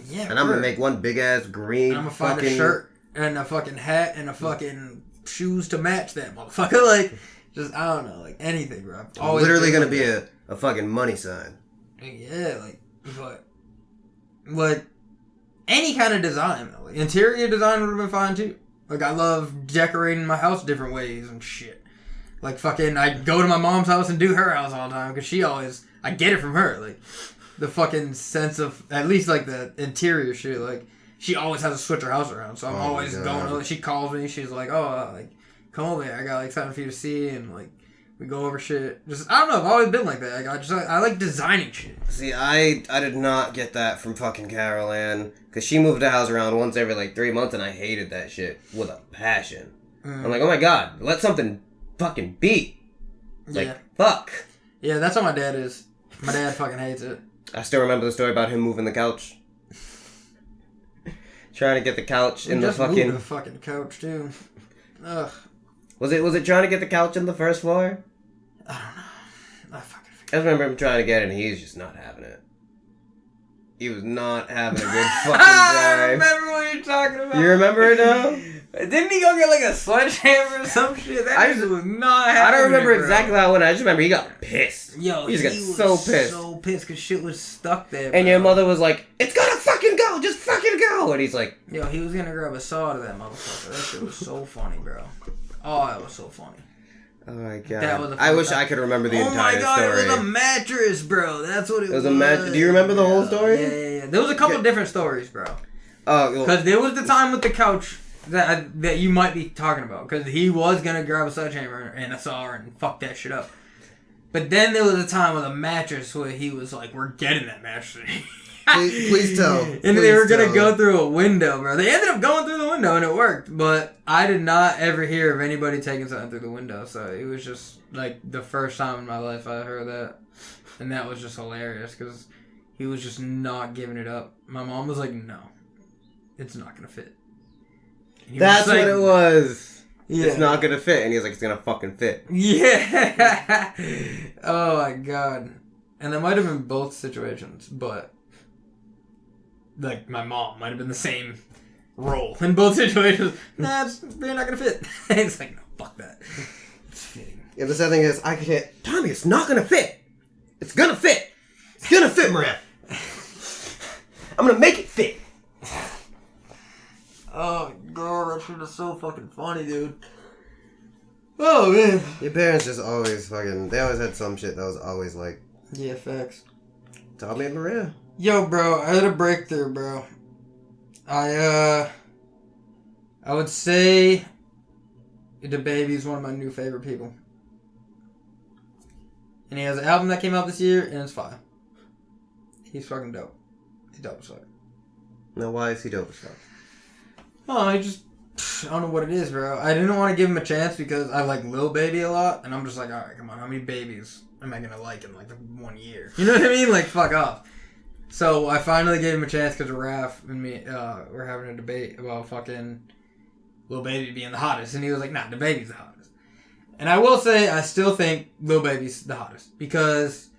Yeah, and I'm gonna make one big ass green. And I'm gonna find a shirt and a fucking hat and a fucking shoes to match that motherfucker. Like, just I don't know, like anything, bro. I'm literally gonna be a fucking money sign. Yeah, but like any kind of design, like interior design would have been fine too. Like I love decorating my house different ways and shit. Like fucking, I go to my mom's house and do her house all the time because she always, I get it from her. Like the fucking sense of at least like the interior shit. Like she always has to switch her house around, so I'm always going over. She calls me, she's like, oh, like come over here. I got like something for you to see, and like. We go over shit. Just I don't know. I've always been like that. Like, I like designing shit. See, I did not get that from fucking Carol Ann because she moved the house around once every like 3 months, and I hated that shit with a passion. I'm like, oh my god, let something fucking be. Like fuck. Yeah, that's how my dad is. My dad fucking hates it. I still remember the story about him moving the couch. Trying to get the couch in the fucking. Moved the fucking couch too. Ugh. Was it trying to get the couch on the first floor? I don't know. I remember him trying to get it, and he's just not having it. He was not having a good fucking time. I remember what you're talking about. You remember it now? Didn't he go get like a sledgehammer or some shit? That was not happening. I don't remember exactly how it went. I just remember he got pissed. Yo, he just got so pissed. So pissed because shit was stuck there. Bro. And your mother was like, "It's gonna fucking go, just fucking go." And he's like, "Yo, he was gonna grab a saw to that motherfucker." That shit was so funny, bro. Oh, that was so funny. Oh my god! That was I wish I could remember the entire story. Oh my god! It was a mattress, bro. That's what it was. It was a mattress. Do you remember the whole story? Yeah. There was a couple different stories, bro. Oh, because there was the time with the couch that you might be talking about. Because he was gonna grab a sledgehammer and a saw and fuck that shit up. But then there was a time with a mattress where he was like, "We're getting that mattress." Please tell. And they were going to go through a window, bro. They ended up going through the window and it worked. But I did not ever hear of anybody taking something through the window. So it was just like the first time in my life I heard that. And that was just hilarious because he was just not giving it up. My mom was like, no, it's not going to fit. That's like, what it was. Yeah. It's not going to fit. And he was like, it's going to fucking fit. Yeah. Oh my God. And that might have been both situations, but... Like, my mom might have been the same role in both situations. Nah, it's really not gonna fit. It's like, no, fuck that. It's fitting. Yeah, the sad thing is, I could hit, Tommy, it's not gonna fit. It's gonna fit. It's gonna fit, Maria. I'm gonna make it fit. Oh, God, that shit is so fucking funny, dude. Oh, man. Your parents just always fucking, they always had some shit that was always like... Yeah, facts. Tommy and Maria. Yo, bro, I had a breakthrough, bro. I would say DaBaby's one of my new favorite people. And he has an album that came out this year, and it's fire. He's fucking dope. He's dope as fuck. Now, why is he dope as fuck? Oh, I don't know what it is, bro. I didn't want to give him a chance because I like Lil Baby a lot, and I'm just like, alright, come on, how many babies am I gonna like in like 1 year? You know what I mean? Like, fuck off. So I finally gave him a chance because Raph and me were having a debate about fucking Lil Baby being the hottest, and he was like, nah, the Baby's the hottest. And I will say, I still think Lil Baby's the hottest because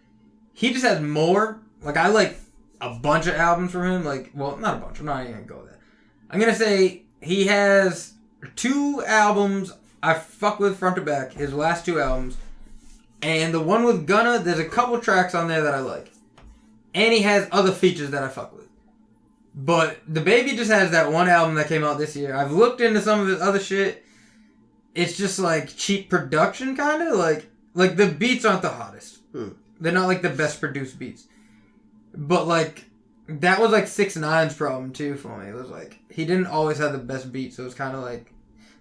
he just has more. Like, I like a bunch of albums from him. Like, well, not a bunch. I'm not even gonna go with that. I'm gonna say he has 2 albums I fuck with front to back. His last 2 albums. And the one with Gunna, there's a couple tracks on there that I like. And he has other features that I fuck with. But the Baby just has that one album that came out this year. I've looked into some of his other shit. It's just like cheap production kind of. Like the beats aren't the hottest. They're not like the best produced beats. But like that was like 6ix9ine's problem too for me. It was like he didn't always have the best beats. So it was kind of like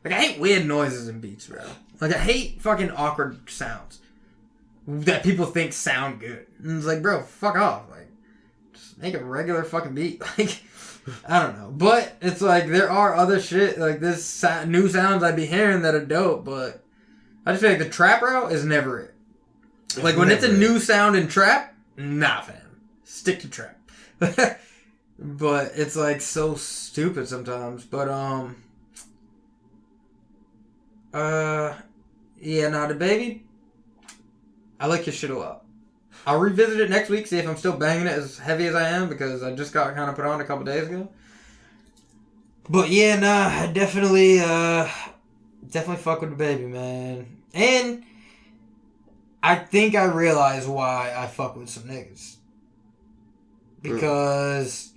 I hate weird noises in beats, bro. Like I hate fucking awkward sounds that people think sound good. And it's like, bro, fuck off. Like, just make a regular fucking beat. Like, I don't know. But it's like, there are other shit, like this new sounds I'd be hearing that are dope, but I just feel like the trap route is never it. Like, when it's a new sound in trap, nah, fam. Stick to trap. But it's like so stupid sometimes. But, yeah, nah, the Baby, I like his shit a lot. I'll revisit it next week, see if I'm still banging it as heavy as I am, because I just got kind of put on a couple days ago. But yeah, nah, I definitely fuck with the Baby, man. And I think I realize why I fuck with some niggas. Because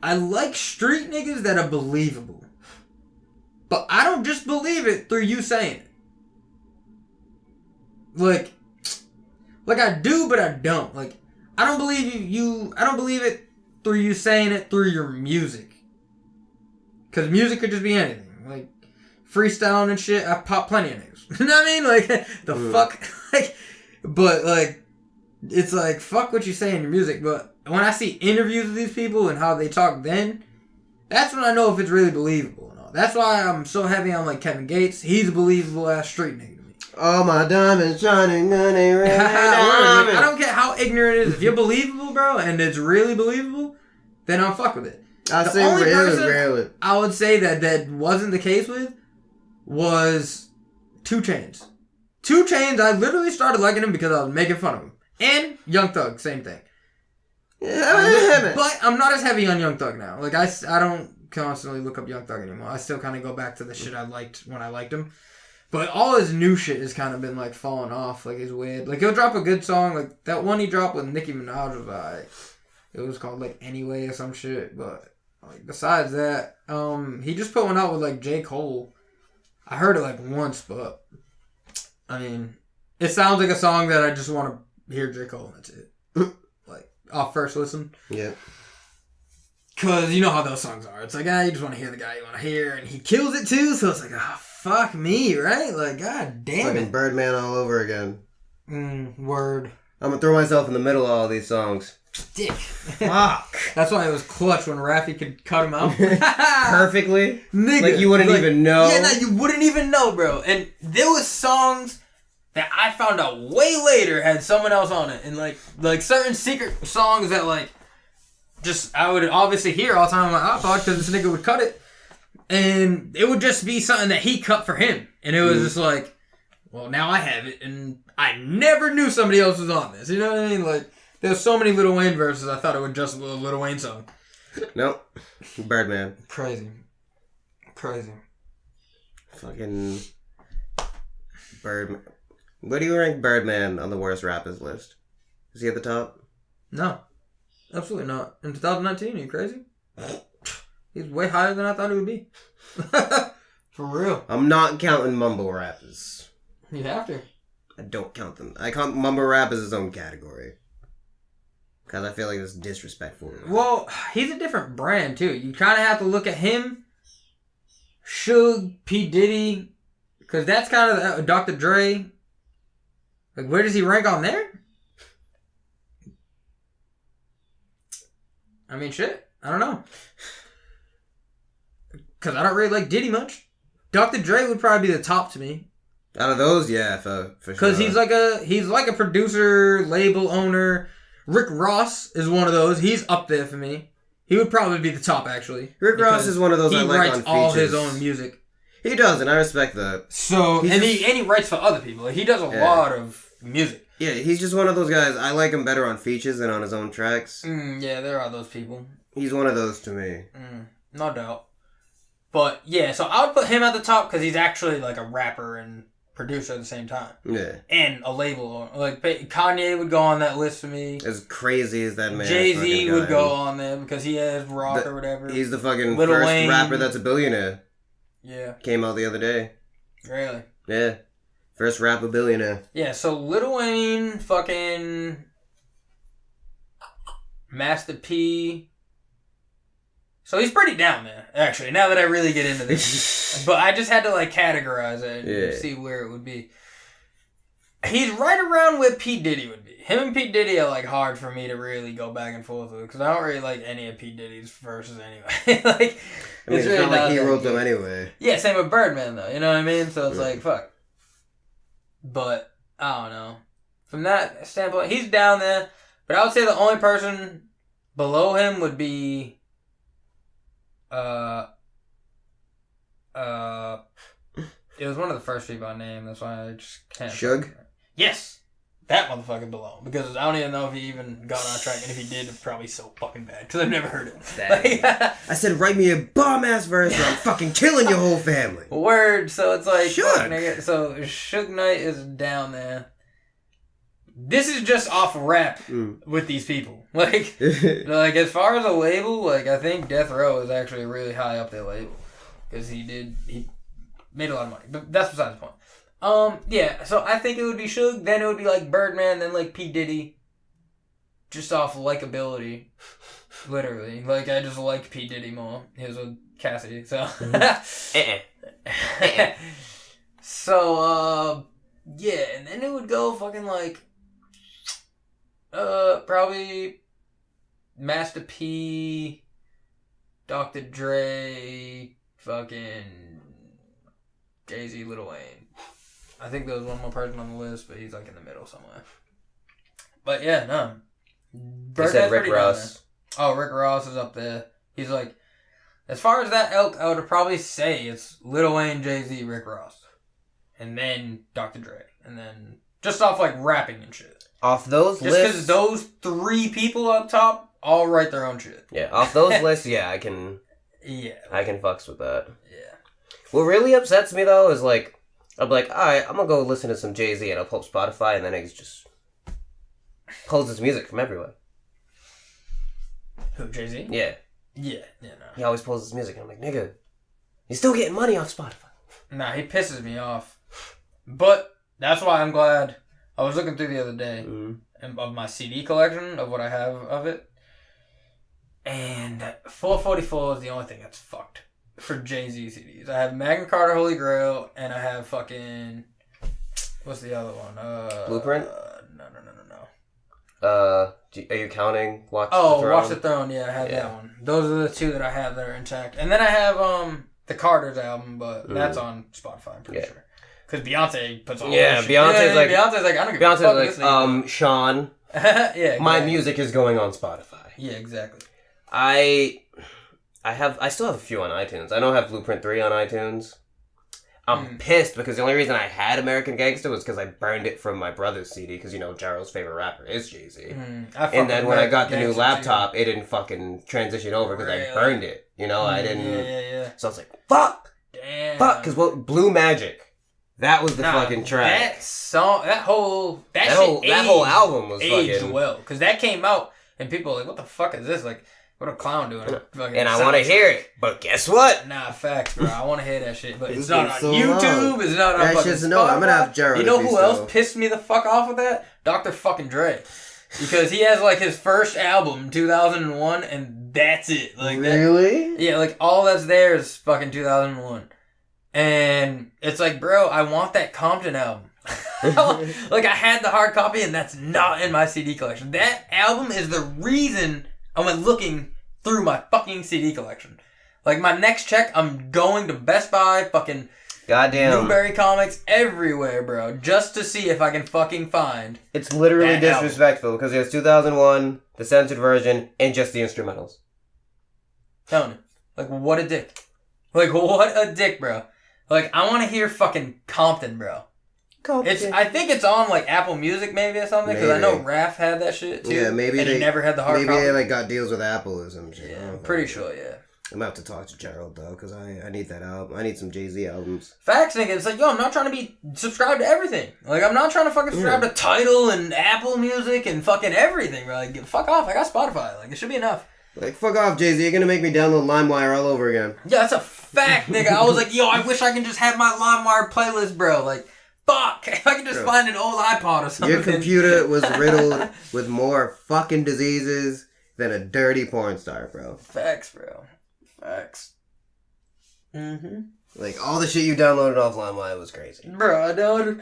I like street niggas that are believable. But I don't just believe it through you saying it. Like I do, but I don't. Like, I don't believe I don't believe it through you saying it through your music. Because music could just be anything. Like, freestyling and shit, I've popped plenty of niggas. You know what I mean? Like, the fuck? Like, but, like, it's like, fuck what you say in your music. But when I see interviews with these people and how they talk then, that's when I know if it's really believable and all. That's why I'm so heavy on, like, Kevin Gates. He's a believable ass street nigga. All my diamonds shining on a red I don't care how ignorant it is. If you're believable, bro, and it's really believable, then I'll fuck with it. I say really. I would say that wasn't the case with was 2 Chainz. 2 Chainz, I literally started liking him because I was making fun of him. And Young Thug, same thing. Yeah, but I'm not as heavy on Young Thug now. Like, I don't constantly look up Young Thug anymore. I still kind of go back to the shit I liked when I liked him. But all his new shit has kind of been, like, falling off. Like, it's weird. Like, he'll drop a good song. Like, that one he dropped with Nicki Minaj was alright. It was called, like, Anyway or some shit. But, like, besides that, he just put one out with, like, J. Cole. I heard it, like, once, but, I mean, it sounds like a song that I just want to hear J. Cole, and that's it. Like, off first listen. Yeah. Because you know how those songs are. It's like, you just want to hear the guy you want to hear, and he kills it, too, so it's like, fuck me, right? Like, god damn fucking it. Birdman all over again. Word. I'm gonna throw myself in the middle of all these songs. Dick. Fuck. That's why it was clutch when Raffi could cut him out. Perfectly. Nigga. Like, you wouldn't even know. Yeah, you wouldn't even know, bro. And there was songs that I found out way later had someone else on it. And, like certain secret songs that, like, just, I would obviously hear all the time on my iPod because this nigga would cut it. And it would just be something that he cut for him. And it was just like, well, now I have it. And I never knew somebody else was on this. You know what I mean? Like, there's so many Lil Wayne verses, I thought it was just a Lil Wayne song. Nope. Birdman. Crazy. Fucking Birdman. Where do you rank Birdman on the worst rappers list? Is he at the top? No. Absolutely not. In 2019, are you crazy? He's way higher than I thought he would be. For real. I'm not counting mumble rappers. You have to. I don't count them. I count mumble rap as his own category. Because I feel like it's disrespectful. Well, he's a different brand, too. You kind of have to look at him, Suge, P. Diddy, because that's kind of Dr. Dre. Like, where does he rank on there? I mean, shit. I don't know. Because I don't really like Diddy much. Dr. Dre would probably be the top to me. Out of those, yeah, for sure. Because he's like a producer, label owner. Rick Ross is one of those. He's up there for me. He would probably be the top, actually. Rick Ross is one of those I like on features. He writes all his own music. He does, and I respect that. So, he writes for other people. Like, he does a lot of music. Yeah, he's just one of those guys. I like him better on features than on his own tracks. Yeah, there are those people. He's one of those to me. No doubt. But, yeah, so I would put him at the top because he's actually, like, a rapper and producer at the same time. Yeah. And a label. Like, Kanye would go on that list for me. As crazy as that man Jay-Z would go on there because he has rock or whatever. He's the fucking Lil first Wayne. rapper that's a billionaire. Yeah. Came out the other day. Really? Yeah. First rapper billionaire. Yeah, so Lil Wayne, fucking Master P. So he's pretty down there, actually, now that I really get into this. But I just had to, like, categorize it and see where it would be. He's right around where P. Diddy would be. Him and P. Diddy are, like, hard for me to really go back and forth with, because I don't really like any of P. Diddy's verses anyway. Like, I mean, it's really not like he wrote them anyway. Yeah, same with Birdman, though, you know what I mean? So it's like, fuck. But, I don't know. From that standpoint, he's down there, but I would say the only person below him would be... it was one of the first people I named. That's why I just can't. Suge? Yes, that motherfucker below. Because I don't even know if he even got on track, and if he did, it's probably so fucking bad. Because I've never heard it. Like, I said, write me a bomb ass verse, or I'm fucking killing your whole family. Word. So it's like, Suge. fuck, nigga. So Suge Knight is down there. This is just off rap with these people. Like, like as far as a label, like I think Death Row is actually really high up their label because he made a lot of money. But that's besides the point. Yeah. So I think it would be Suge. Then it would be like Birdman. Then like P Diddy. Just off likability, literally. Like I just like P Diddy more. He was with Cassidy, so. So yeah, and then it would go fucking like. Probably Master P, Dr. Dre, fucking Jay-Z, Lil Wayne. I think there was one more person on the list, but he's like in the middle somewhere. But yeah, no. You said Rick Ross. Oh, Rick Ross is up there. He's like, as far as that elk, I would probably say it's Lil Wayne, Jay-Z, Rick Ross. And then Dr. Dre. And then just off like rapping and shit. Off those lists... Just because those three people up top all write their own shit. Yeah, off those lists, yeah, I can... Yeah. I can fucks with that. Yeah. What really upsets me, though, is like... I'm like, alright, I'm gonna go listen to some Jay-Z and I'll pull up Spotify, and then he just... pulls his music from everywhere. Who, Jay-Z? Yeah. Yeah, no. He always pulls his music, and I'm like, nigga, you're still getting money off Spotify. Nah, he pisses me off. But that's why I'm glad... I was looking through the other day of my CD collection, of what I have of it. And 444 is the only thing that's fucked for Jay-Z CDs. I have Magna Carta Holy Grail, and I have fucking... What's the other one? Blueprint? No. Are you counting Watch the Throne? Oh, Watch the Throne, yeah, I have that one. Those are the two that I have that are intact. And then I have the Carter's album, but that's on Spotify, I'm pretty sure. Because Beyonce puts all that shit. Beyonce's like, I don't give a fuck. Beyonce's like, Sean, yeah, exactly. my music is going on Spotify. Yeah, exactly. I still have a few on iTunes. I know I have Blueprint 3 on iTunes. I'm pissed because the only reason I had American Gangster was because I burned it from my brother's CD because, you know, Jarrell's favorite rapper is Jay-Z. And then when I got the new laptop, it didn't fucking transition over because I burned it. You know, I didn't... Yeah. So I was like, fuck! Damn. Fuck, because Blue Magic... That was the fucking track. That song, that whole album was aged fucking well, because that came out and people were like, "What the fuck is this? Like, what a clown doing?" And I want to hear it, but guess what? Nah, facts, bro. I want to hear that shit, but it's It's not been on so YouTube. long. It's not on That fucking shit's Spotify. I'm gonna have Jared. You know if who he's else still- pissed me the fuck off with that? Dr. fucking Dre, because he has like his first album, 2001, and that's it. Like really? Yeah, like all that's there is fucking 2001. And it's like, bro, I want that Compton album. Like, I had the hard copy, and that's not in my CD collection. That album is the reason I went looking through my fucking CD collection. Like, my next check, I'm going to Best Buy, fucking Goddamn. Newberry Comics, everywhere, bro, just to see if I can fucking find. It's literally that disrespectful because there's 2001, the censored version, and just the instrumentals. Telling you. Like, what a dick. Like, what a dick, bro. Like, I want to hear fucking Compton, bro. I think it's on like Apple Music maybe or something because I know Raph had that shit too. Yeah, maybe and he never had the hard maybe copy. they like got deals with Apple or some shit. Yeah, I'm pretty sure. Yeah. I'm gonna have to talk to Gerald though because I need that album. I need some Jay-Z albums. Facts, nigga. It's like, yo, I'm not trying to be subscribed to everything. Like, I'm not trying to fucking subscribe to Tidal and Apple Music and fucking everything, bro. Like, fuck off. I got Spotify. Like, it should be enough. Like, fuck off, Jay-Z. You're gonna make me download LimeWire all over again. Yeah, that's a fact, nigga. I was like, yo, I wish I could just have my LimeWire playlist, bro. Like, fuck. If I could just find an old iPod or something. Your computer was riddled with more fucking diseases than a dirty porn star, bro. Facts, bro. Facts. Mm-hmm. Like, all the shit you downloaded off LimeWire was crazy. Bro, I downloaded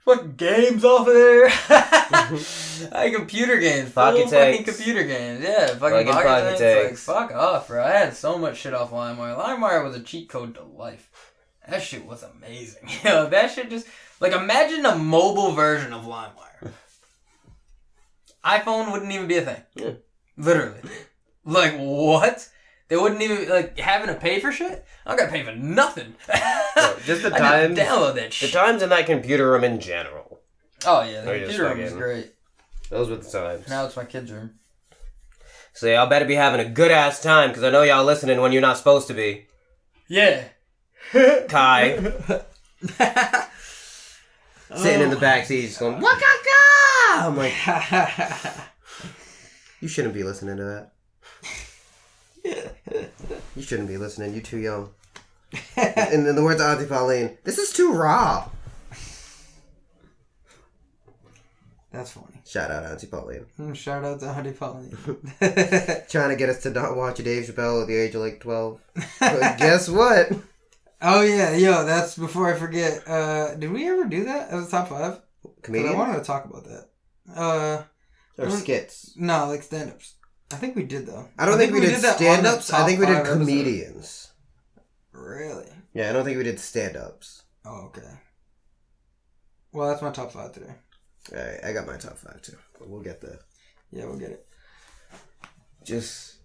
fucking games off of there. Like computer games. Full fucking computer games. Yeah, fucking pocket tanks. Like, fuck off, bro. I had so much shit off LimeWire. LimeWire was a cheat code to life. That shit was amazing. Yo, that shit just... Like, imagine a mobile version of LimeWire. iPhone wouldn't even be a thing. Yeah. Literally. Like, what? They wouldn't even, like, having to pay for shit? I gotta pay for nothing. Bro, just the times. Download that shit. The times in that computer room in general. Oh, yeah. The computer room is great. Those were the times. Now it's my kid's room. So y'all better be having a good-ass time, because I know y'all listening when you're not supposed to be. Yeah. Kai. Sitting in the backseat just going, waka I'm like, you shouldn't be listening to that. You shouldn't be listening. You're too young. And in the words of Auntie Pauline, this is too raw. That's funny. Shout out Auntie Pauline. Shout out to Auntie Pauline. Trying to get us to not watch Dave Chappelle at the age of like 12. But guess what? Oh yeah, yo, that's before I forget. Did we ever do that as a top 5? Comedians? I wanted to talk about that. Or skits? No, like stand-ups. I think we did though. I don't think we did stand-ups. I think we did comedians. Really? Yeah, I don't think we did stand-ups. Oh, okay. Well, that's my top 5 today. Alright, I got my top 5 too. But we'll get there. Yeah, we'll get it. Just...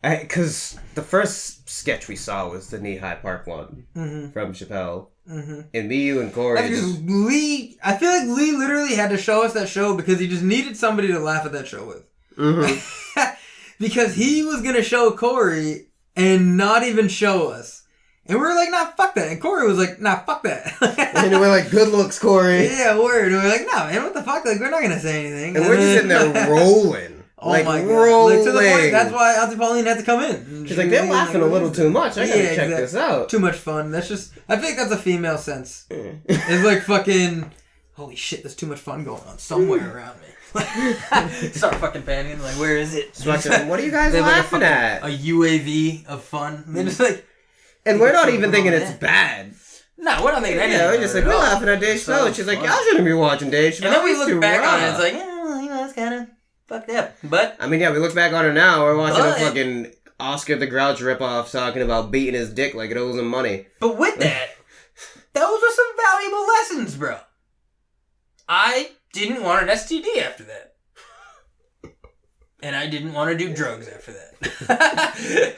Because the first sketch we saw was the Knee-High Park one from Chappelle. Mm-hmm. And me, you, and Corey... Lee... I feel like Lee literally had to show us that show because he just needed somebody to laugh at that show with. Mm-hmm. Because he was going to show Corey and not even show us. And we were like, nah, fuck that. And Corey was like, nah, fuck that. And we're like, good looks, Corey. Yeah, word. And we're like, nah, man, what the fuck? Like, we're not going to say anything. And we're just sitting there rolling. Oh like, my God. Rolling. Like, to the point, that's why Auntie Pauline had to come in. She's like, they're laughing a little too much. I gotta check this out. Too much fun. That's just, I think that's a female sense. It's like fucking, holy shit, there's too much fun going on somewhere around me. Start fucking panicking. Like, where is it? So what are you guys laughing at? A UAV of fun. And then it's like, and we're not even thinking it's bad. No, we're not thinking anything. Yeah, we're just like, we're laughing at Dave Chappelle. And she's like, y'all shouldn't be watching Dave Chappelle. And then we look back on it, it's like, it's kind of fucked up. But I mean, yeah, we look back on it now. We're watching a fucking Oscar the Grouch ripoff talking about beating his dick like it owes him money. But with that, those are some valuable lessons, bro. I didn't want an STD after that. And I didn't want to do drugs after that.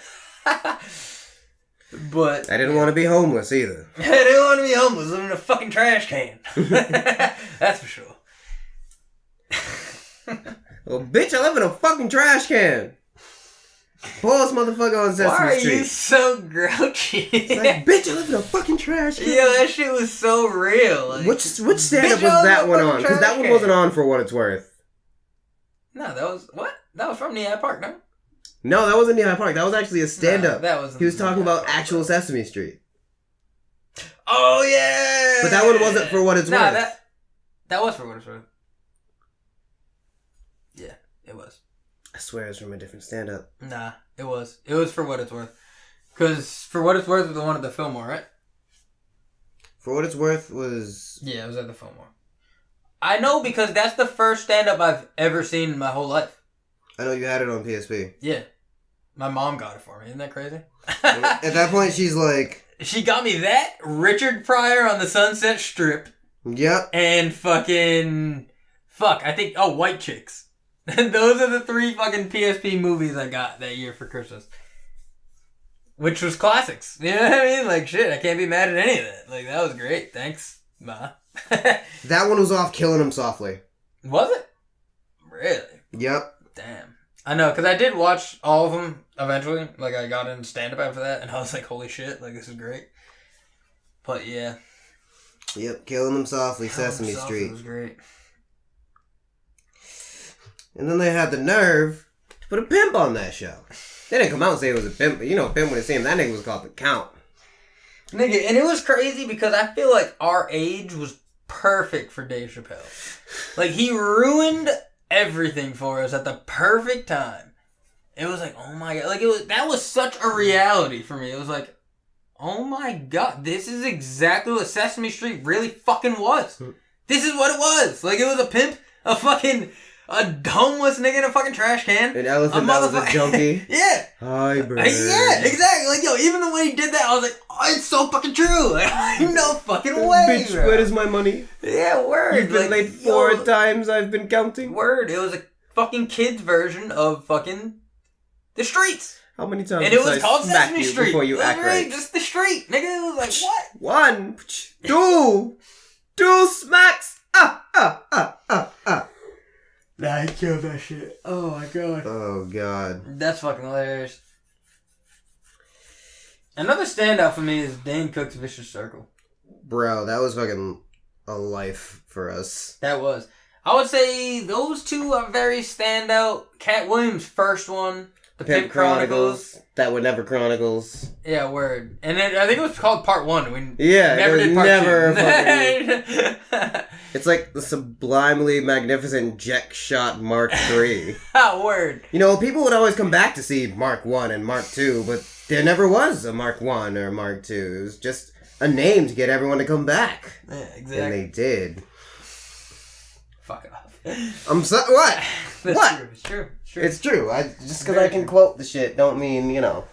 But I didn't want to be homeless either. I didn't want to be homeless, living in a fucking trash can. That's for sure. Well, bitch, I live in a fucking trash can. Boss motherfucker on Sesame Street. Why are you so grouchy? It's like, bitch, I live in a fucking trash can. Yo, that shit was so real. Like, which stand-up was that one on? Because that one wasn't on For What It's Worth. No, that was... What? That was from Knee-High Park, no? No, that wasn't Knee-High Park. That was actually a stand-up. No, that wasn't. He was talking about actual Sesame Street. Oh, yeah! But that one wasn't For What It's Worth. That was For What It's Worth. Yeah, it was. I swear it's from a different stand-up. Nah, it was. It was For What It's Worth. Because For What It's Worth was the one at the Fillmore, right? For What It's Worth was... Yeah, it was at the Fillmore. I know because that's the first stand-up I've ever seen in my whole life. I know you had it on PSP. Yeah. My mom got it for me. Isn't that crazy? At that point, she's like... She got me that, Richard Pryor on the Sunset Strip. Yep. And fucking... Fuck, I think... Oh, White Chicks. Those are the 3 fucking PSP movies I got that year for Christmas. which was classics. You know what I mean? Like, shit, I can't be mad at any of that. Like, that was great. Thanks, Ma. That one was off Killing Him Softly. Was it? Really? Yep. Damn. I know, because I did watch all of them eventually. Like, I got into stand-up after that, and I was like, holy shit, like, this is great. But, yeah. Yep, Killing Him Softly, Killing Him Sesame Softly Street. was great. And then they had the nerve to put a pimp on that show. They didn't come out and say it was a pimp, but you know, pimp when they see him, that nigga was called The Count. Nigga, and it was crazy because I feel like our age was perfect for Dave Chappelle. Like, he ruined everything for us at the perfect time. It was like, oh my god, like, that was such a reality for me. It was like, oh my god, this is exactly what Sesame Street really fucking was. This is what it was. Like, it was a pimp, a homeless nigga in a fucking trash can. An elephant that was a junkie. Yeah. Hi, bird. Yeah, exactly. Like, yo, even the way he did that, I was like, oh, it's so fucking true. Like, no fucking way, Bitch, bro. where is my money? Yeah, word. You've been like, late 4 times, I've been counting. Word. It was a fucking kid's version of fucking The Streets. How many times And it did was I called smack Sesame you Street. before you it was act really right? just The Street. Nigga, it was like, what? 1, 2, 2 smacks. Nah, I killed that shit. Oh my god. Oh, God. That's fucking hilarious. Another standout for me is Dane Cook's Vicious Circle. Bro, that was fucking a life for us. That was. I would say those two are very standout. Cat Williams' first one, The Pimp Chronicles. That Were Never Chronicles. Yeah, word. And then I think it was called Part 1. We Yeah, never it was did Part never 2. fucking... It's like the sublimely magnificent Jet Shot Mark III. Word. You know, people would always come back to see Mark 1 and Mark 2, but there never was a Mark 1 or a Mark 2. It was just a name to get everyone to come back. Yeah, exactly. And they did. Fuck off. I'm so... What? That's What? true. It's true. It's true. It's true. Just because Very I can true. quote the shit don't mean, you know.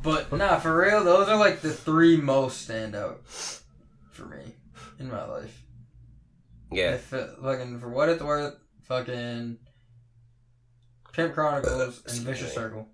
But, nah, for real, those are like the 3 most standout for me in my life. Yeah. Fucking, for what it's worth, fucking Pimp Chronicles and Vicious Circle.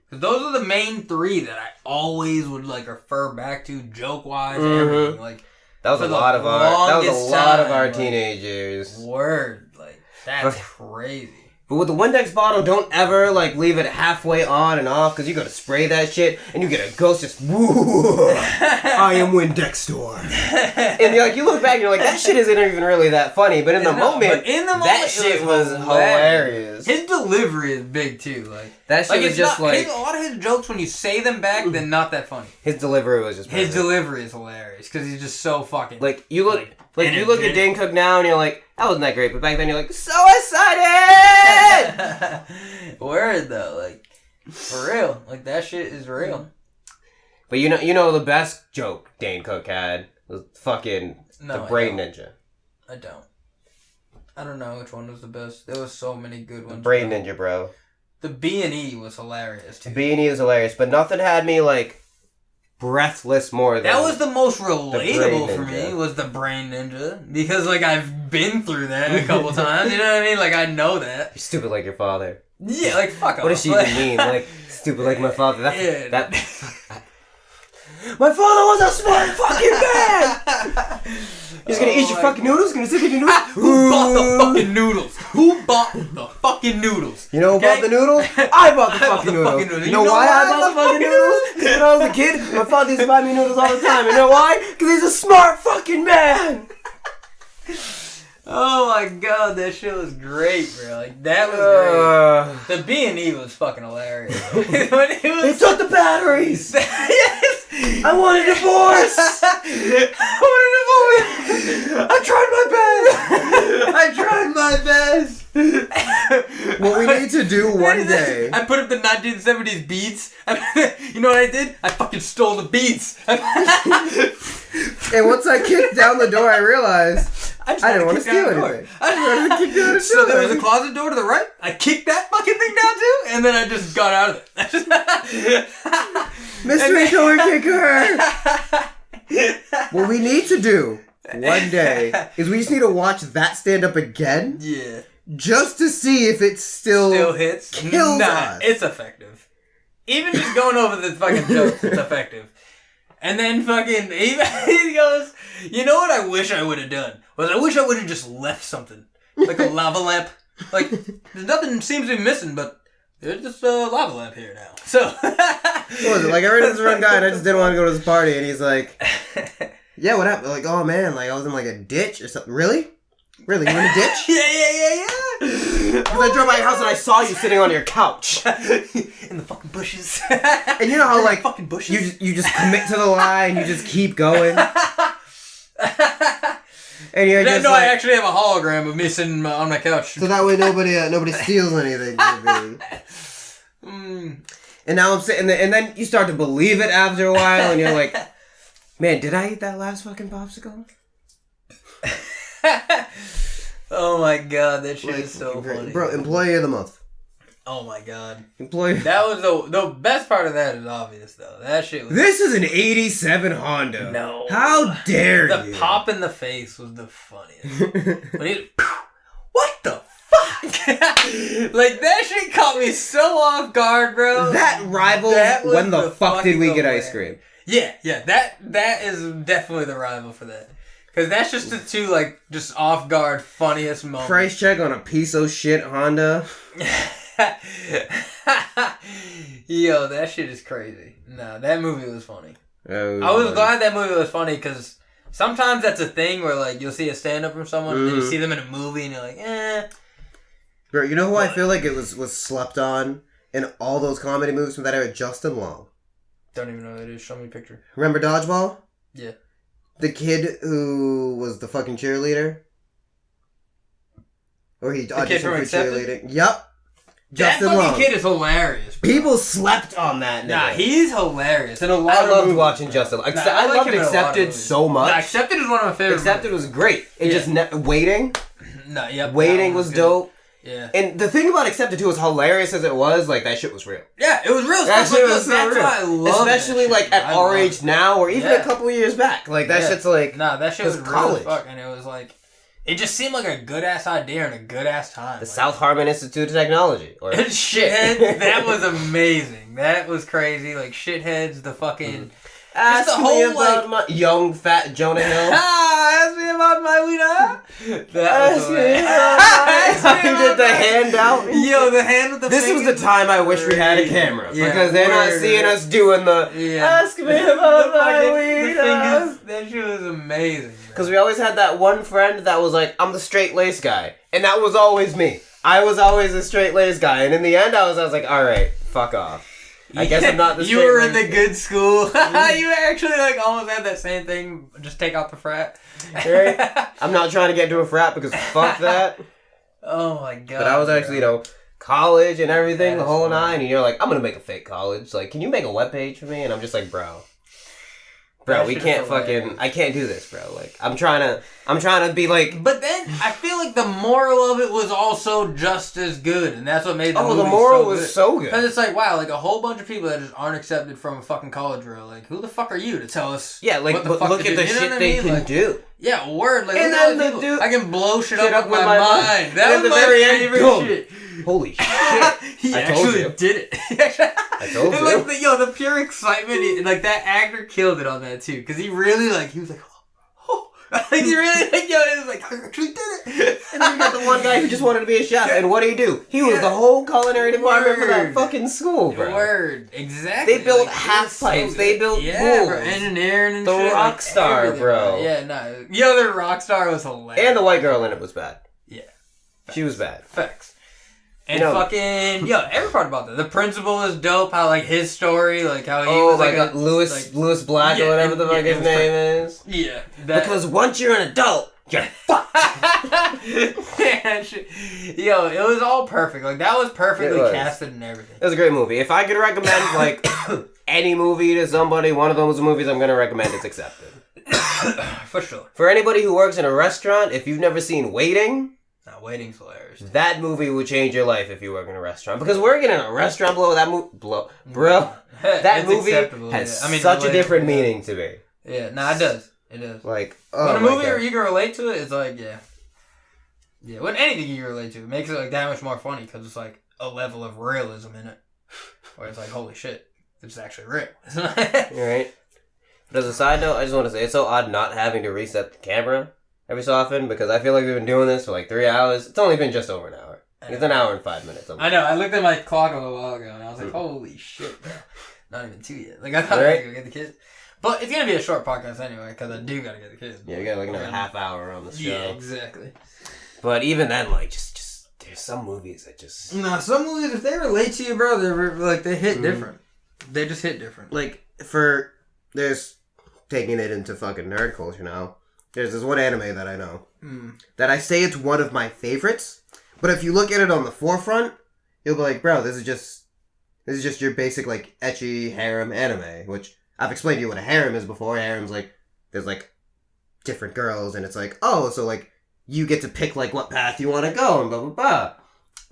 Because those are the main 3 that I always would, like, refer back to joke-wise and everything. Like, That was for a the lot of our longest time, like, teenagers. Word. Like, that's crazy. But with the Windex bottle, don't ever like leave it halfway on and off because you gotta spray that shit and you get a ghost just woo. I am Windex store. And you're like, you look back and you're like, that shit isn't even really that funny. But in the moment, that shit was hilarious. His delivery is big too. Like that shit was just like a lot of his jokes when you say them back, they're not that funny. His delivery was just perfect. His delivery is hilarious because he's just so fucking like you look you look at energetic. Dane Cook now and you're like, that wasn't that great. But back then you're like, so excited. Word though, like for real, like that shit is real. But you know the best joke Dane Cook had was fucking the Brain Ninja. I don't know which one was the best. There was so many good ones. The Brain Ninja, bro. The B&E was hilarious too. The B&E was hilarious, but nothing had me like breathless more than that was the most relatable Brain for me Ninja. was the Brain Ninja because like I've been through that a couple times. You know what I mean? Like I know that. You're stupid like your father. Yeah, like fuck off. What does she even mean? Like stupid like my father. Yeah. That my father was a smart fucking man. He's gonna eat your fucking noodles. Gonna sit in your noodles. Who bought the fucking noodles? Who bought the fucking noodles? You know who bought the noodles? I bought the fucking noodles. You know why I bought the fucking noodles? Because when I was a kid, my father used to buy me noodles all the time. You know why? Because he's a smart fucking man. Oh my god, that shit was great, bro. Like that was great. The B&E was fucking hilarious. When it was, They took the batteries. yes. I want a divorce. I tried my best. What we need to do one day. I put up the 1970s beats. You know what I did? I fucking stole the beats. And once I kicked down the door, I realized I didn't want to steal anything. I just wanted to kick down the door. So there was a closet door to the right. I kicked that fucking thing down too, and then I just got out of it. Mystery door kicker. What we need to do one day is we just need to watch that stand up again. Yeah. Just to see if it still hits. kills us. It's effective. even just going over the fucking jokes, it's effective. And then fucking, he goes, you know what I wish I would have done? Was I wish I would have just left something. Like a lava lamp. Like, there's nothing seems to be missing, but there's just a lava lamp here now. So. What was it? Like, I ran into this one guy and I just didn't want to go to this party, and he's like, yeah, what happened? Like, oh man, like, I was in like a ditch or something. Really? Really? You in a ditch? Yeah. Because I drove by your house and I saw you sitting on your couch. In the fucking bushes. And you know how, like, fucking bushes? you just commit to the lie and you just keep going. And you're just I actually have a hologram of me sitting on my couch. So that way nobody steals anything. And now I'm sitting there, and then you start to believe it after a while, and you're like, man, did I eat that last fucking popsicle? Oh my god, that shit is so funny. Bro, employee of the month. Oh my god. Employee. That was the best part of that is obvious though. That shit was. This is an 87 Honda. No. How dare you? The pop in the face was the funniest. When he, what the fuck? Like that shit caught me so off guard, bro. That rival. When the fuck did we get ice cream? Yeah. That is definitely the rival for that. Because that's just the two, like, just off-guard, funniest moments. Price check on a piece of shit Honda. Yo, that shit is crazy. No, that movie was funny. Oh, I was glad that movie was funny, because sometimes that's a thing where, like, you'll see a stand-up from someone, and then you see them in a movie, and you're like, eh. Bro, you know who I feel like it was slept on in all those comedy movies from that era? Justin Long. Don't even know who that is. Show me a picture. Remember Dodgeball? Yeah. The kid who was the fucking cheerleader? Or he auditioned for cheerleading. Yup. Justin Long. That Long. fucking kid is hilarious, bro. People slept on that. Nah, he's hilarious. And a lot I loved watching Justin Long. I loved Accepted so much. Nah, Accepted is one of my favorite Accepted was great. It just... Waiting. No, yep. Waiting was dope. Yeah. And the thing about Accepted too, as hilarious as it was, like, that shit was real. Yeah, it was real that stuff. Shit was so that's real. why I love especially, like, at our age now, or even a couple years back. Like, that shit's like... Nah, that shit was college. Real fuck, and it was like... It just seemed like a good-ass idea and a good-ass time. The South Harmon Institute of Technology. Or Shitheads, that was amazing. That was crazy. Like, Shitheads, the fucking... Ask the me whole, about my young, fat Jonah Hill. Ask me about my wiener. Ask me about my... He did the hand out. Yo, the hand with the This finger. was the time I wish we had a camera. Yeah, because they're not seeing us doing the... Ask me about my wiener. That shit was amazing. Because we always had that one friend that was like, I'm the straight-laced guy. And that was always me. I was always a straight-laced guy. And in the end, I was like, alright, fuck off. I guess I'm not the You were in the good school. You actually like almost had that same thing. Just take out the frat. Right? I'm not trying to get into a frat because fuck that. Oh my god. But I was actually, college and everything, the whole nine. And you're like, I'm going to make a fake college. Like, can you make a webpage for me? And I'm just like, bro, we can't fucking... I can't do this, bro. Like, I'm trying to be like... But then, I feel like the moral of it was also just as good. And that's what made the movie the moral so was good. so good. Because it's like, wow, like a whole bunch of people that just aren't accepted from a fucking college row. Like, who the fuck are you to tell us like, what the fuck look to at do? the You know shit what I they mean? can Like, do. Yeah, word. Like, And then then the dude... I can blow shit up with my mind. And That at was the my very end, favorite boom. shit. Holy shit. He I told actually you. did it. I told and you. Like, the pure excitement, like that actor killed it on that too. Because he really, like, he was like, oh. Like, he really, like, he was like, I actually did it. And then you got the one guy who just wanted to be a chef. And what did he do? He was the whole culinary department for that fucking school, bro. Word. Exactly. They built like, half pipes. They built pools. Bro, engineering and the shit. rock like, star, everything, bro. Yeah, no. The other rock star was hilarious. And the white girl in it was bad. Yeah. She was bad. Facts. And fucking, every part about that. The principal is dope. How, like, his story, like, how he was, like, Lewis Black or whatever the fuck his name is. Yeah. Because once you're an adult, you're fucked. Yeah, yo, it was all perfect. Like, that was perfectly casted and everything. It was a great movie. If I could recommend, like, any movie to somebody, one of those movies I'm going to recommend is Accepted. For sure. For anybody who works in a restaurant, if you've never seen Waiting... Nah, Waiting's hilarious. That movie will change your life if you work in a restaurant. Because working in a restaurant, bro, that movie has such a different meaning to me. Yeah, nah, it does. It does. Like, when a movie you can relate to it, it's like, when anything you can relate to, it makes it like that much more funny because it's like a level of realism in it. where it's like, holy shit, it's actually real. Right. But as a side note, I just want to say it's so odd not having to reset the camera every so often because I feel like we've been doing this for like 3 hours. It's only been just over an hour. It's an hour and 5 minutes. I know. I looked at my clock a little while ago and I was like, holy shit, bro. Not even 2 yet. Like, I thought I was going to get the kids. But it's going to be a short podcast anyway because I do got to get the kids. Yeah, we got like another half hour on the show. Yeah, exactly. But even then, like, just there's some movies that just... No, some movies, if they relate to you, bro, they hit different. They just hit different. Like, there's, taking it into fucking nerd culture now, there's this one anime that I know, that I say it's one of my favorites, but if you look at it on the forefront, you'll be like, bro, this is just your basic, like, ecchi harem anime, which I've explained to you what a harem is before. Harem's like, there's, like, different girls, and it's like, oh, so, like, you get to pick, like, what path you want to go, and blah, blah, blah.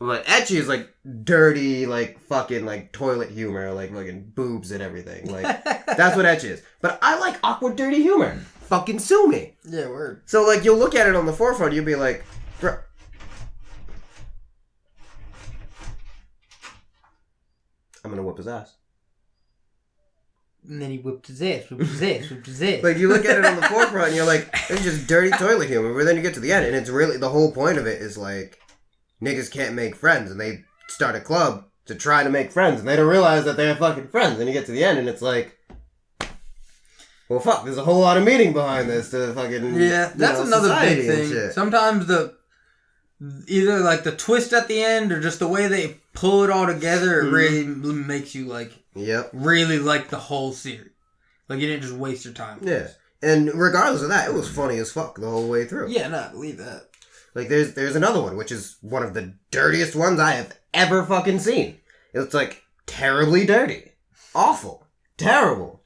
But ecchi is, like, dirty, like, fucking, like, toilet humor, like, fucking boobs and everything. Like, that's what ecchi is. But I like awkward, dirty humor. Fucking sue me. Yeah, word. So, like, you'll look at it on the forefront, you'll be like, bro... I'm gonna whip his ass. And then he whipped his ass, whipped his ass. Like, you look at it on the forefront, and you're like, it's just dirty toilet humor. But then you get to the end, and it's really, the whole point of it is, like, niggas can't make friends, and they start a club to try to make friends, and they don't realize that they're fucking friends. And you get to the end, and it's like, well, fuck, there's a whole lot of meaning behind this to fucking... Yeah, that's another big thing. Shit. Sometimes either, like, the twist at the end, or just the way they pull it all together, it really makes you, like... Yep. Really like the whole series. Like, you didn't just waste your time. Yeah. And regardless of that, it was funny as fuck the whole way through. Yeah, no, I believe that. Like, there's another one, which is one of the dirtiest ones I have ever fucking seen. It's, like, terribly dirty. Awful. Terrible.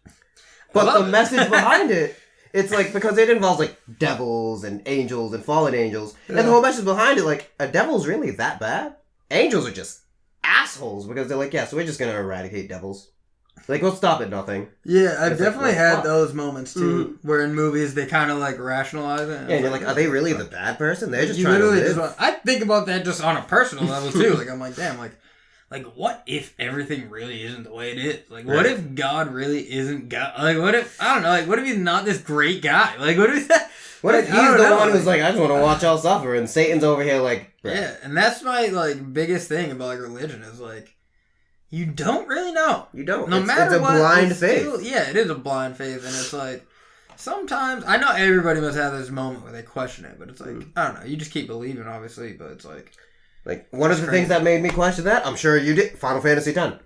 But the message behind it, it's, like, because it involves, like, devils and angels and fallen angels. Yeah. And the whole message behind it, like, a devil's really that bad? Angels are just assholes because they're like, yeah, so we're just gonna eradicate devils. Like, we'll stop at nothing. Yeah, I've definitely had those moments too, where in movies they kind of like rationalize it. Yeah, and you're like, are they really the bad person? They're just you trying to live. I think about that just on a personal level too. Like, I'm like, damn, like what if everything really isn't the way it is? Like, what if God really isn't God? Like, what if, I don't know, like, what if he's not this great guy? Like, what if that? What if he's the one who's like, I just want to watch y'all suffer, and Satan's over here like... Bro. Yeah, and that's my, like, biggest thing about, like, religion is, like, you don't really know. You don't. No matter it's what. It's a blind faith. Still, yeah, it is a blind faith, and it's, like, sometimes, I know everybody must have this moment where they question it, but it's, like, I don't know, you just keep believing, obviously, but it's, like... Like, one of the things that made me question that, I'm sure you did, Final Fantasy X.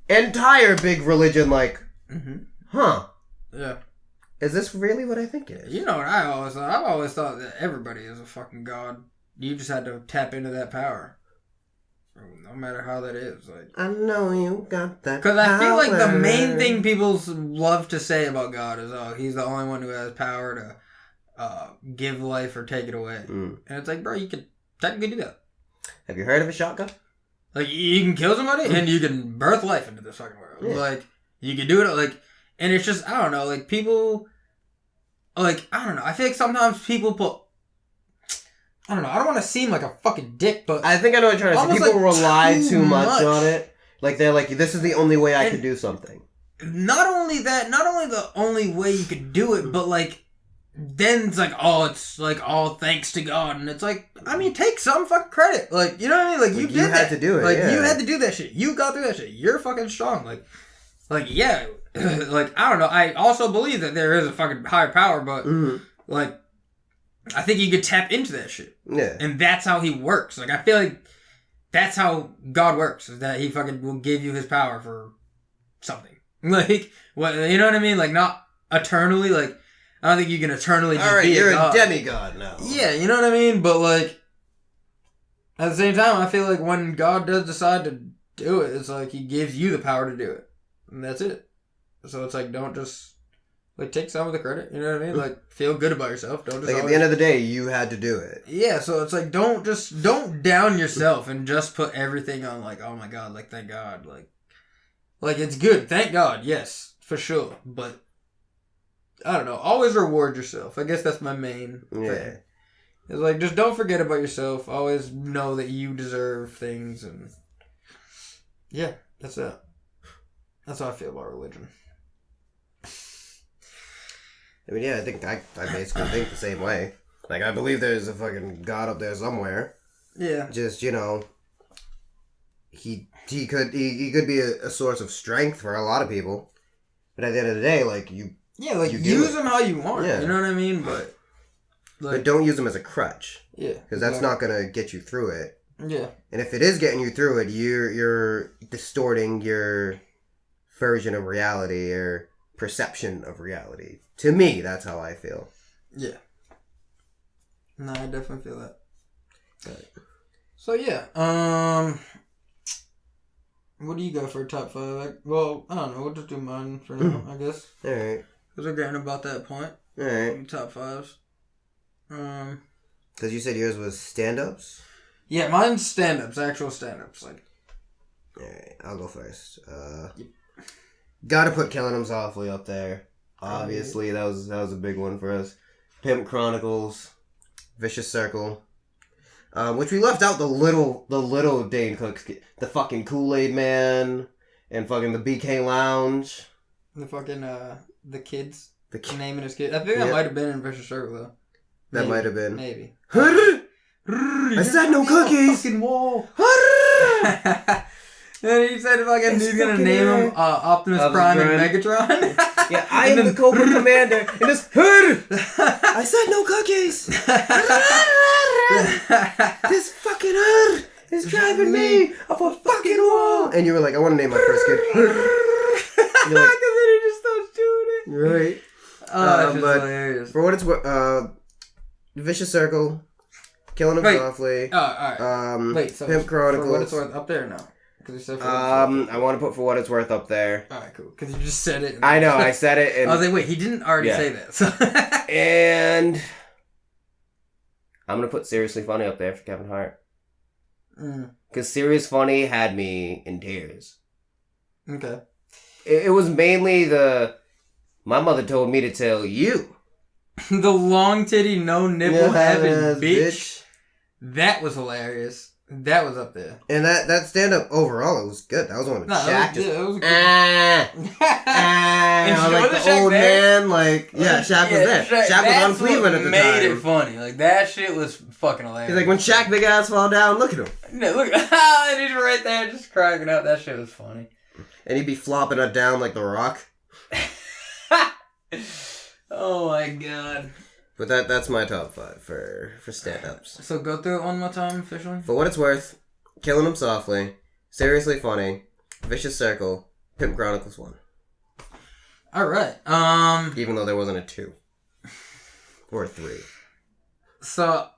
Entire big religion, like, huh. Yeah. Is this really what I think it is? You know what I always thought? I've always thought that everybody is a fucking god. You just had to tap into that power. No matter how that is. Like, I know you got that because I feel like the main thing people love to say about God is, oh, he's the only one who has power to give life or take it away. And it's like, bro, you could technically do that. Have you heard of a shotgun? Like, you can kill somebody and you can birth life into this fucking world. Yeah. Like, you can do it, like, and it's just, I don't know, like, people, like, I don't know, I feel like sometimes people put, I don't know, I don't want to seem like a fucking dick, but... I think I know what you're trying to say. People rely too much on it. Like, they're like, this is the only way I could do something. Not only that, not only the only way you could do it, but, like, then it's like, oh, it's like, oh, thanks to God. And it's like, I mean, take some fucking credit. Like, you know what I mean? Like, you did that. You had to do it, Like, you had to do that shit. You got through that shit. You're fucking strong. Like, yeah. Like, I don't know. I also believe that there is a fucking higher power, but, like, I think you could tap into that shit. Yeah. And that's how he works. Like, I feel like that's how God works, is that he fucking will give you his power for something. Like, what, you know what I mean? Like, not eternally, like, I don't think you can eternally just be you're a god. A demigod now. Yeah, you know what I mean? But, like, at the same time, I feel like when God does decide to do it, it's like he gives you the power to do it. And that's it. So it's like, don't just, like, take some of the credit. You know what I mean? Like, feel good about yourself. Don't just like, at the end of the day, you had to do it. Yeah, so it's like, don't down yourself and just put everything on, like, oh my God, like, thank God. Like, it's good. Thank God. Yes, for sure. But, I don't know. Always reward yourself. I guess that's my main thing. It's like, just don't forget about yourself. Always know that you deserve things. And yeah. That's it. That's how I feel about religion. I mean, yeah, I basically think the same way. Like, I believe there's a fucking God up there somewhere. Yeah. Just, you know, he could be a source of strength for a lot of people. But at the end of the day, like, you use them how you want. Yeah. You know what I mean? But don't use them as a crutch. Yeah. Because that's not going to get you through it. Yeah. And if it is getting you through it, you're distorting your version of reality or perception of reality. To me, that's how I feel. Yeah. No, I definitely feel that. Right. So yeah, what do you got for top 5? Well, I don't know. We'll just do mine for now, I guess. All right. Because we're getting about that point. All right. Top 5s. Because you said yours was stand-ups? Yeah, mine's stand-ups, actual stand-ups. Like. All right, I'll go first. Yep. Gotta put Killing Them Softly up there. Obviously, that was a big one for us. Pimp Chronicles, Vicious Circle, which we left out the little Dane Cooks, the fucking Kool-Aid Man, and fucking the BK Lounge. The fucking the kids. The naming his kid. I think that might have been in Vicious Circle though. That might have been. Maybe. I said no cookies. Fucking wall. And he said fucking he's gonna name him Optimus Prime and Megatron. Yeah, I am the Cobra Commander. And just I said no cookies. This fucking is driving me up a fucking wall. And you were like, I want to name my first kid. Because then he just starts doing it. Right. That's just but hilarious. For what it's worth, Vicious Circle, Killing Them Softly. Oh, alright. Wait, so Pimp Chronicles. For what it's worth up there now? Because you said for I want to put For What It's Worth up there. Alright, cool. Because you just said it. I know, I said it. And I was like, wait, he didn't already say that. So. And I'm going to put Seriously Funny up there for Kevin Hart. Because Serious Funny had me in tears. Okay. It was mainly my mother told me to tell you. The long titty, no nipple having bitch. That was hilarious. That was up there. And that stand-up overall, it was good. That was one of Shaq. It was good. And like the Shaq old there? man, like, Shaq was there. Shaq was on Cleveland at the time. Made it funny. Like, that shit was fucking hilarious. He's like, when Shaq big ass fall down, look at him. Yeah, look, and he's right there just cracking up. That shit was funny. And he'd be flopping it down like The Rock. Oh my god. But that's my top 5 for stand-ups. So go through it one more time officially. For What It's Worth, Killing Them Softly, Seriously Funny, Vicious Circle, Pimp Chronicles 1. Alright. Even though there wasn't a 2. Or a 3. So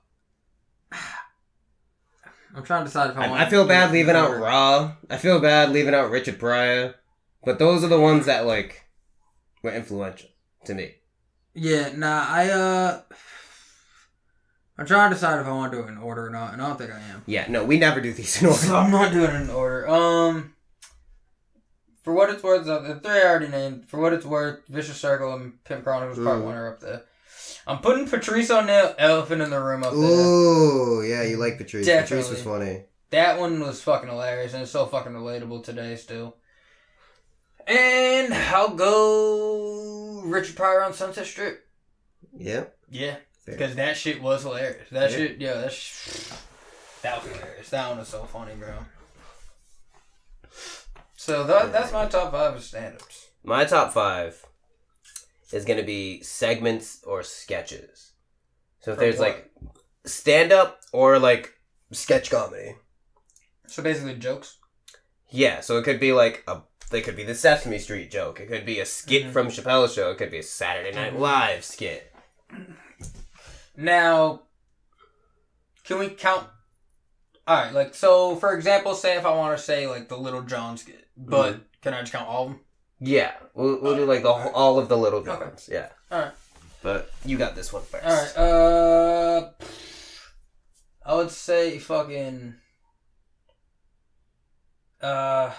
I'm trying to decide if I want I feel bad leaving out Raw. I feel bad leaving out Richard Pryor. But those are the ones that, like, were influential to me. Yeah, nah, I'm trying to decide if I want to do it in order or not, and I don't think I am. Yeah, no, we never do these in order. So I'm not doing it in order. For What It's Worth, the 3 I already named. For What It's Worth, Vicious Circle, and Pimp Chronicles Part 1 are up there. I'm putting Patrice O'Neal, Elephant in the Room up there. Ooh, yeah, you like Patrice. Definitely. Patrice was funny. That one was fucking hilarious, and it's so fucking relatable today still. And I'll go Richard Pryor on Sunset Strip. Yep. Yeah, because that shit was hilarious. That shit, that was hilarious. That one was so funny, bro. So that's my top 5 of stand-ups. My top 5 is going to be segments or sketches. So if there's like stand-up or like sketch comedy. So basically jokes? Yeah, so it could be like they could be the Sesame Street joke. It could be a skit from Chappelle's Show. It could be a Saturday Night Live skit. Now, can we count? Alright, like, so, for example, say if I want to say, like, the Little John skit, but can I just count all of them? Yeah, we'll do like all of the Little Johns. Yeah. Alright. But you got this one first. Alright, I would say fucking, I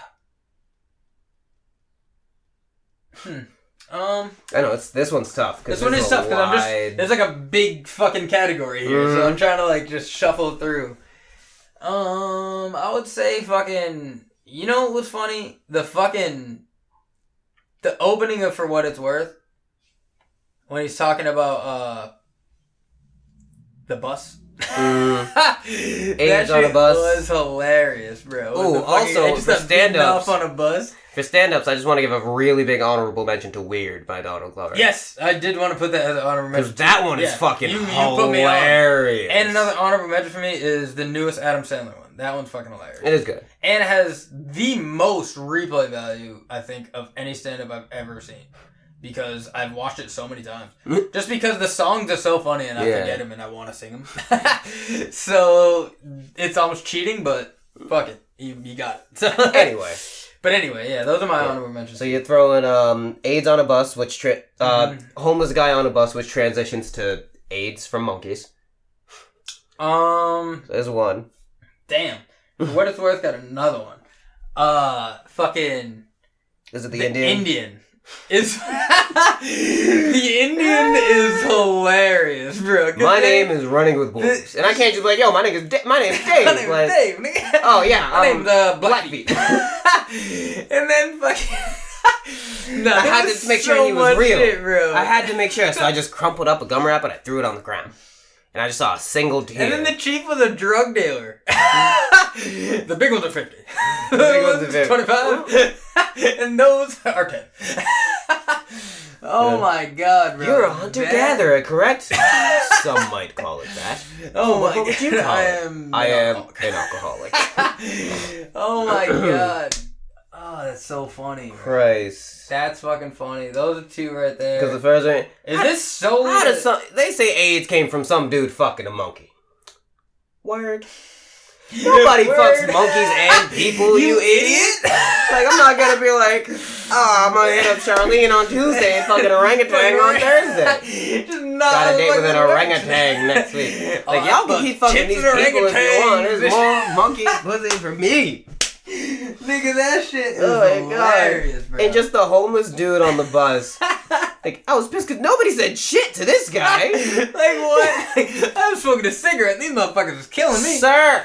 know this one's tough. This one is tough because there's like a big fucking category here, so I'm trying to like just shuffle through. I would say fucking You know what was funny? The opening of For What It's Worth, when he's talking about the bus. AIDS on a bus was hilarious, bro. Oh, also for stand-ups on a bus. For stand-ups, I just want to give a really big honorable mention to Weird by Donald Glover. Yes, I did want to put that as an honorable mention. Because that one is fucking hilarious. And another honorable mention for me is the newest Adam Sandler one. That one's fucking hilarious. It is good. And it has the most replay value, I think, of any stand-up I've ever seen. Because I've watched it so many times. Just because the songs are so funny and I forget them and I want to sing them. So it's almost cheating, but fuck it. You got it. So, anyway. But anyway, yeah, those are my honorable mentions. So you're throwing AIDS on a bus, which homeless guy on a bus, which transitions to AIDS from monkeys. So there's one. Damn. For What It's Worth, got another one. Fucking. Is it the Indian? Indian. The Indian is hilarious, bro. My name is Running with Wolves, and I can't just be like, yo, my name is Dave. My name's Dave. Nigga. Oh yeah, my name's Blackbeat. And then fucking. No, I had to make sure he was real. Shit, bro. I had to make sure, so I just crumpled up a gum wrap and I threw it on the ground, and I just saw a single tear. And then the chief was a drug dealer. The big ones are 50. The big ones are 50. 25. And those are 10. Oh my god, bro. You're a hunter-gatherer, correct? Some might call it that. Oh my what would you god. call I it? am an alcoholic. Oh my god. Oh, that's so funny, bro. Christ. That's fucking funny. Those are two right there. Because the first one... Is this so... How does they say AIDS came from some dude fucking a monkey. Word. Nobody fucks monkeys and people, you idiot! Like, I'm not gonna be like, oh, I'm gonna hit up Charlene on Tuesday and fucking orangutan on Thursday. Just not got a date with an orangutan next week. Like, y'all can keep fucking these people if you want. There's more monkey pussy for me. Nigga, that shit is hilarious, bro. And just the homeless dude on the bus. Like, I was pissed because nobody said shit to this guy. Like, what? I was smoking a cigarette and these motherfuckers was killing me. Sir!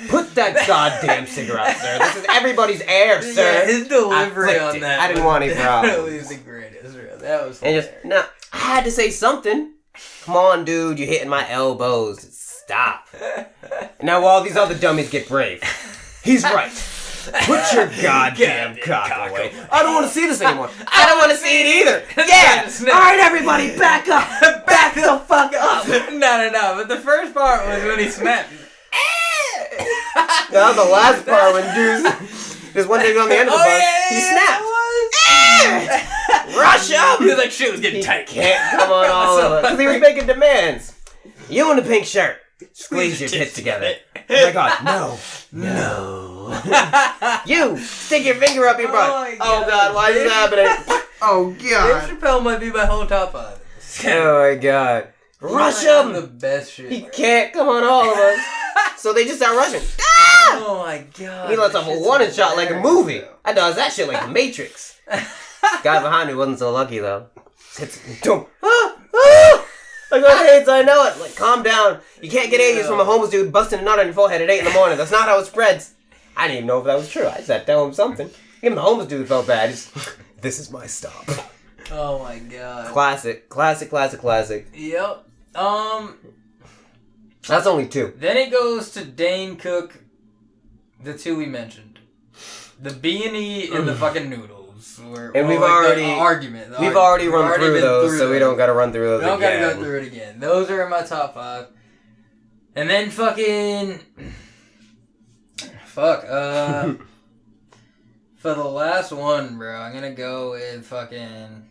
Put that goddamn cigarette, sir. This is everybody's air, sir. Yeah, his delivery on that. I didn't want any problems. That was the greatest, bro. That was and just, no, I had to say something. Come on, dude, you're hitting my elbows. Stop. Now all these other dummies get brave. He's right. Put your goddamn cock away. I don't want to see this anymore. I don't want to see it either. Yeah. Alright, everybody, back up. Back the fuck up. No. But the first part was when he snapped. That was the last part when dude. There's one dude on the end of the bus. He snapped. Rush him. He was like, shit was getting tight. Can't come on all of us. Because he was making demands. You in the pink shirt. Squeeze your tits together. Oh my god, no. You stick your finger up your butt. Oh god, why is this happening? Oh god. Dave Chappelle might be my whole top 5. Oh my god. Rush him. The best shit. He can't come on all of us. So they just start rushing. Oh my god. He lets off a warning shot like a movie. I does that shit like the Matrix. Guy behind me wasn't so lucky though. Hits him. I got AIDS, I know it. Like, calm down. You can't get AIDS from a homeless dude busting a nut on your forehead at 8 in the morning. That's not how it spreads. I didn't even know if that was true. I just had to tell him something. Even the homeless dude felt bad. This is my stop. Oh my god. Classic. Yep. That's only 2. Then it goes to Dane Cook, the 2 we mentioned. The B&E and the fucking noodles. And we've already run through those, so we don't gotta run through those again. We don't gotta go through it again. Those are in my top 5. And then fucking... Fuck, for the last one, bro, I'm gonna go with fucking...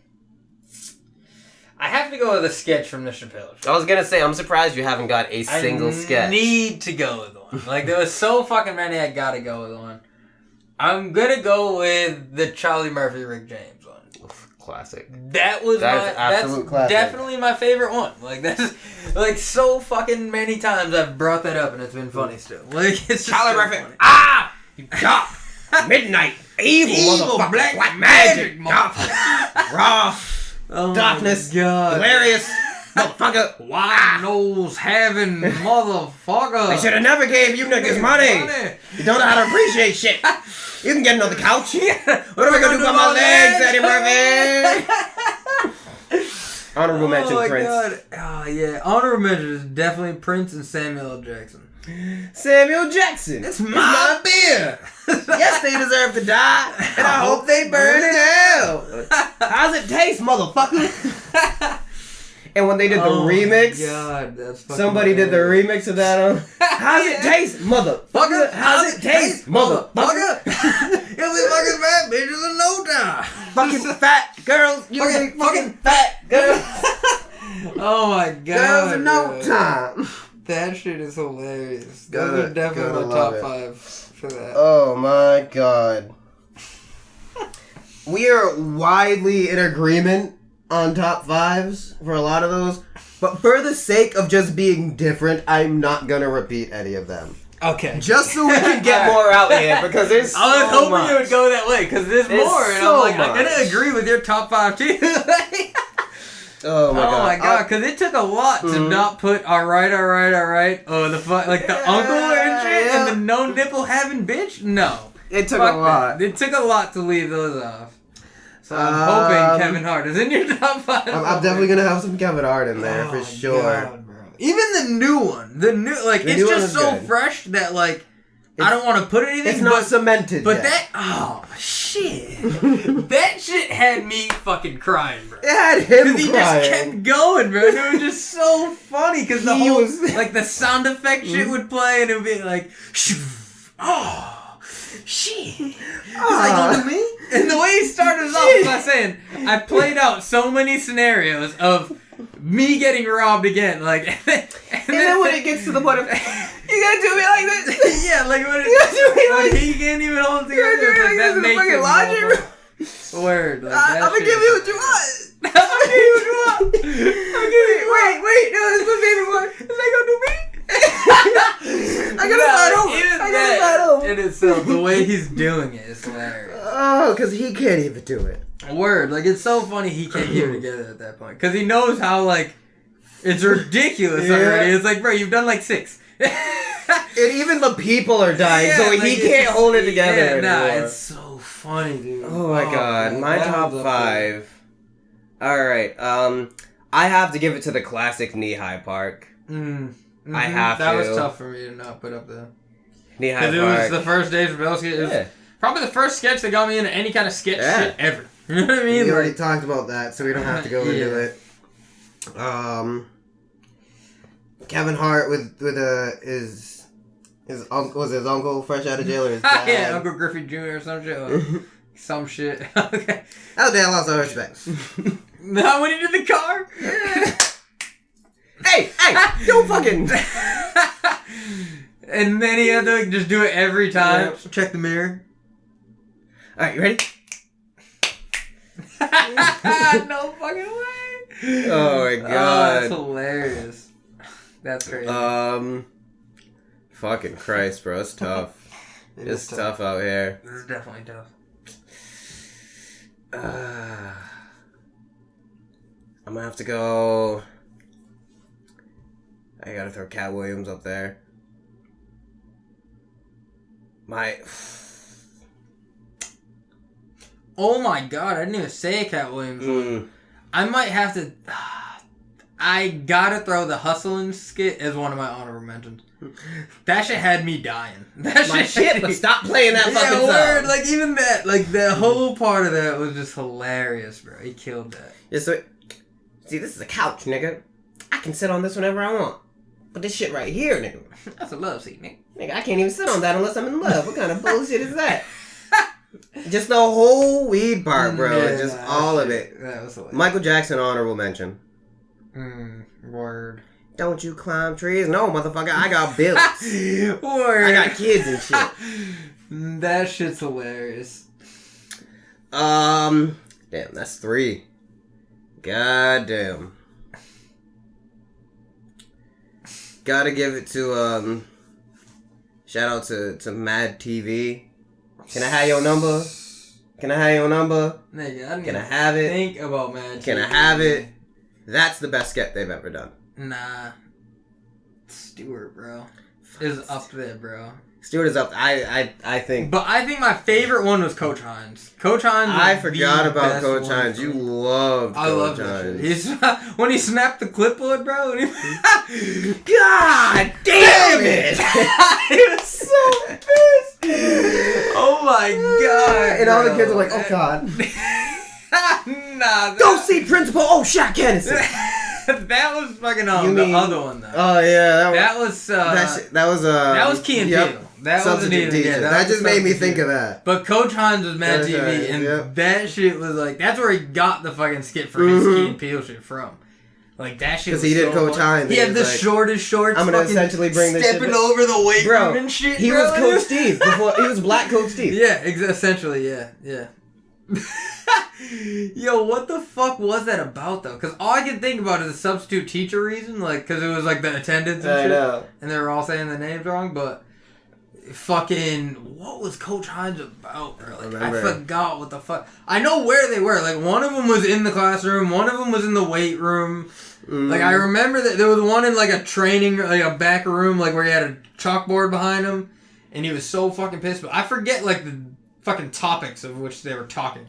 I have to go with a sketch from the Chappelle Show. I was gonna say, I'm surprised you haven't got a single sketch. I need to go with one. Like, there was so fucking many, I gotta go with one. I'm gonna go with the Charlie Murphy, Rick James one. Classic. That's definitely my favorite one. Like, that's like so fucking many times I've brought that up and it's been funny still. Like, it's just Charlie so Murphy. funny. Ah! Dark. Midnight. Evil black magic. Raw. Oh darkness. God. Hilarious. Motherfucker. Wide nose having motherfucker. I should have never gave you niggas money. You don't know how to appreciate shit. You can get another couch. What am I gonna do about my legs, Eddie Murphy? Honorable mention, Prince. God. Oh, yeah. Honorable mention is definitely Prince and Samuel L. Jackson. Samuel Jackson. It's my beer. Yes, they deserve to die, and I hope they burn in hell. How's it taste, motherfucker? And when they did the remix, God, that's fucking somebody did the remix of that. How's it taste, motherfucker? How's it taste, motherfucker? You'll be fucking fat bitches in no time. Fucking fat girls. You'll be fucking fat girls. Oh my God. Girls in no bro. time. That shit is hilarious. Gotta- Those are definitely gotta my love top it. 5 for that. Oh my God. We are widely in agreement on top 5s for a lot of those, but for the sake of just being different, I'm not gonna repeat any of them. Okay. Just so we can get more out here, because there's so I was hoping much. you would go that way, because there's more, and so I'm like, I'm much. gonna agree with your top 5 too. Oh my God. Because it took a lot to not put alright, oh, the like the uncle and shit, yeah. and the no nipple having bitch? No. It took Fuck a lot. that. It took a lot to leave those off. So I'm hoping Kevin Hart is in your top 5. I'm definitely gonna have some Kevin Hart in there for sure. God, bro. Even the new one. The new The it's new one just is so good. fresh that like I don't want to put anything. It's not cemented But yet. that shit, that shit had me fucking crying, bro. It had him Because he crying. just kept going, bro. And it was just so funny because the He whole was- like the sound effect shit would play and it would be like, oh shit. It's like, Ah. to me. And the way he started it off by saying, I played out so many scenarios of me getting robbed again, like, and then when it gets to the point of, you gotta do me like this. yeah, like when, You gotta do me like he can't even hold it You gotta together. do me Like, like that this in the makes fucking it laundry more room. Word. Like, I'm gonna give you what you want. I'm gonna give you what you want. Wait, no, this is my favorite one. Is that gonna do me? I gotta start over. I gotta start over. In itself, the way he's doing it is hilarious. Oh, because he can't even do it. Word, like it's so funny he can't keep it together at that point because he knows how like it's ridiculous Yeah. already. It's like, bro, you've done like 6. And even the people are dying, Yeah, so like, he it's can't just- hold it together yeah, anymore. Nah, it's so funny, dude. Oh my God, man, my that top was up there. 5. All right, I have to give it to the classic Knee High Park. I have that to. was tough for me to not put up there Knee High because it Park. was the first Dave Chappelle sketch. It was Yeah. probably the first sketch that got me into any kind of sketch Yeah. shit ever. You know what I mean? We already Like, talked about that, so we don't have to go into Yeah. it. Kevin Hart with his uncle, was his uncle fresh out of jail or his dad? yeah, Uncle Griffey Jr. or some shit. Or some shit. Okay. That day I lost all respect. Now when he did the car. hey, don't fucking. And then he had to just do it every time. Yeah. Check the mirror. All right, you ready? No fucking way. Oh my Oh, God. that's hilarious. That's crazy. Fucking Christ, bro, it's tough. It It's is tough out here. This is definitely tough. I'm gonna have to go. I gotta throw Cat Williams up there. Oh my God! I didn't even say Cat Williams. I might have to. I gotta throw the hustling skit as one of my honorable mentions. That shit had me dying. That My shit, but stop playing that fucking song. word. Like even that, like the whole part of that was just hilarious, bro. He killed that. Yeah, so, see, this is a couch, nigga. I can sit on this whenever I want. But this shit right here, nigga. That's a love seat, nigga. Nigga, I can't even sit on that unless I'm in love. What kind of bullshit is that? Just the whole weed part, bro. Yeah, Just all of it. That was hilarious. Michael Jackson, honorable mention. Word. Don't you climb trees? No, motherfucker, I got bills. Word. I got kids and shit. That shit's hilarious. Damn, that's 3. God damn. Gotta give it to, shout out to Mad TV. Can I have your number? Can I have your number? Nigga, I didn't Can I even have it? think about man. Can I have it? That's the best skit they've ever done. Nah. Stewart, bro. Is up there, bro. Stewart is up. I think. But I think my favorite one was Coach Hines. Coach Hines. I forgot about Coach Hines. You loved Coach Hines. When he snapped the clipboard, bro. God damn it! He was so pissed. Oh my god! And all the kids are like, "Oh god." Nah. Go see Principal. Oh, Shaq Kennison. That was fucking the other one though. Oh yeah, that was Key and Peele. That wasn't even teacher. That just made me think of that. But Coach Hines was Mad TV, and that shit was like that's where he got the fucking skit for his Key and Peele shit from. Like that shit. Because he did Coach Hines. He had the shortest shorts. I'm gonna essentially bring this stepping over the weight room and shit. He was Coach Steve before. He was Black Coach Steve. Yeah, essentially. Yeah. Yo, what the fuck was that about though? Because all I can think about is the substitute teacher reason, like because it was like the attendance and shit, and they were all saying the names wrong. But fucking, what was Coach Hines about, bro? Like, I forgot what the fuck. I know where they were. Like one of them was in the classroom, one of them was in the weight room. Like I remember that there was one in like a training, like a back room, like where he had a chalkboard behind him, and he was so fucking pissed. But I forget like the fucking topics of which they were talking.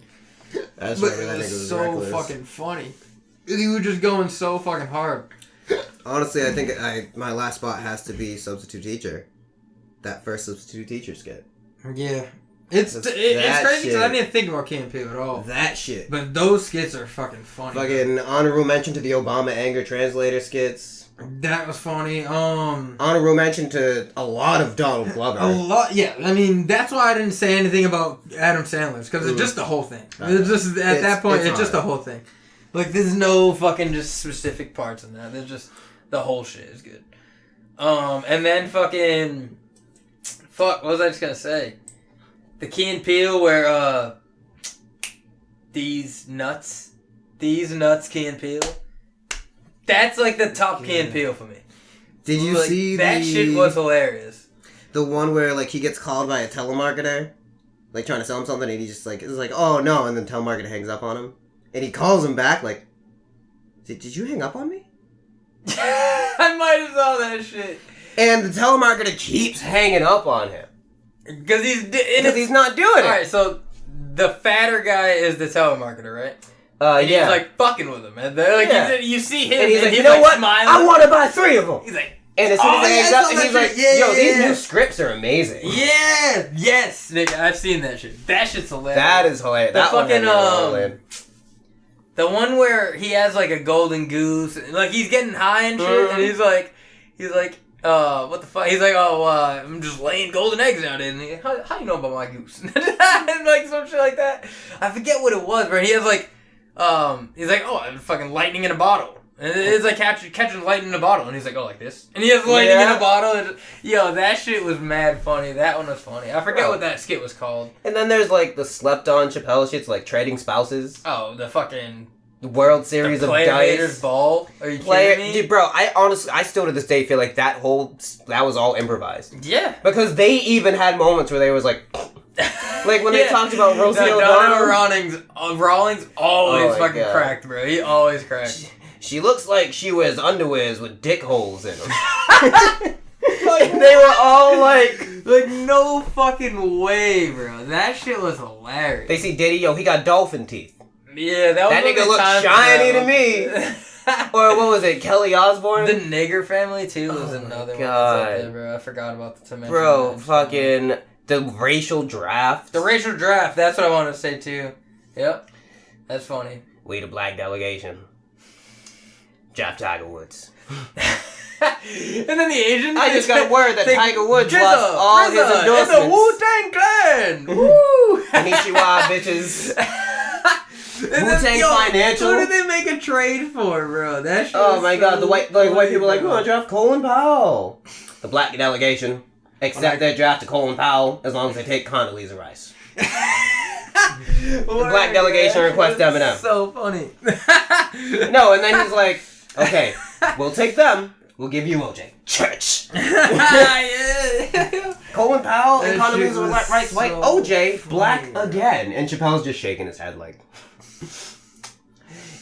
That's but right. it was so fucking funny. He was just going so fucking hard. Honestly, I think my last spot has to be substitute teacher. That first substitute teacher skit. Yeah. It's crazy because I didn't think about Key and Peele at all. That shit. But those skits are fucking funny. Fucking honorable mention to the Obama anger translator skits. That was funny. Honorable mention to a lot of Donald Glover. A lot, yeah. I mean, that's why I didn't say anything about Adam Sandler's because it's just the whole thing. It's just at that point, it's just the whole thing. Like, there's no fucking just specific parts in that. There's just the whole shit is good. And then fucking what was I just gonna say? The Key and Peele where these nuts, Key and Peele. That's like the top Key and Peele for me. Did you see that shit was hilarious. The one where like he gets called by a telemarketer, like trying to sell him something, and he just like is like, "Oh no," and then telemarketer hangs up on him, and he calls him back like, "Did you hang up on me?" I might have saw that shit. And the telemarketer keeps hanging up on him because he's not doing it. All right, so the fatter guy is the telemarketer, right? And he's like fucking with him, and you see him, and he's like, you know what? Smiling. I want to buy 3 of them. He's like, and as soon as he hangs up, and he's like, yo, these new scripts are amazing. Yeah, yes, nigga, I've seen that shit. That shit's hilarious. That is hilarious. That fucking the one where he has like a golden goose, like he's getting high and shit, and he's like, what the fuck? He's like, I'm just laying golden eggs out in. And how you know about my goose? And like some shit like that. I forget what it was, but he has like. He's like, I'm fucking lightning in a bottle. And it's like catching lightning in a bottle. And he's like, like this. And he has lightning in a bottle. And yo, that shit was mad funny. That one was funny. I forget what that skit was called. And then there's like the slept on Chappelle shits, like Trading Spouses. Oh, the fucking... World Series of Dice. Ball? Are you kidding me? Dude, bro, I still to this day feel like that was all improvised. Yeah. Because they even had moments where they was like... Like when they talked about Rosie O'Donnell. Rawlings always fucking cracked, bro. He always cracked. She looks like she wears underwears with dick holes in them. Like, they were all like no fucking way, bro. That shit was hilarious. They see Diddy, he got dolphin teeth. Yeah, that nigga looked shiny to me. Or what was it, Kelly Osbourne? The Nigger Family too was another one that's up there, bro. I forgot about the tomato. Bro, fucking the racial draft. The racial draft, that's what I wanted to say too. Yep. That's funny. We the black delegation. Draft Tiger Woods. And then the Asians. I just got word that Tiger Woods lost all his endorsements. And the Wu-Tang Clan. Woo! Konnichiwa, bitches. Wu-Tang Financial. Who did they make a trade for, bro? That shit my god, the white people are like, we want to draft Colin Powell. The black delegation accept their draft to Colin Powell as long as they take Condoleezza Rice. The black delegation requests Eminem. So funny. No, and then he's like, okay, we'll take them. We'll give you OJ. Church. Yeah. Colin Powell and Condoleezza Rice so white. OJ, black funny, again. And Chappelle's just shaking his head like...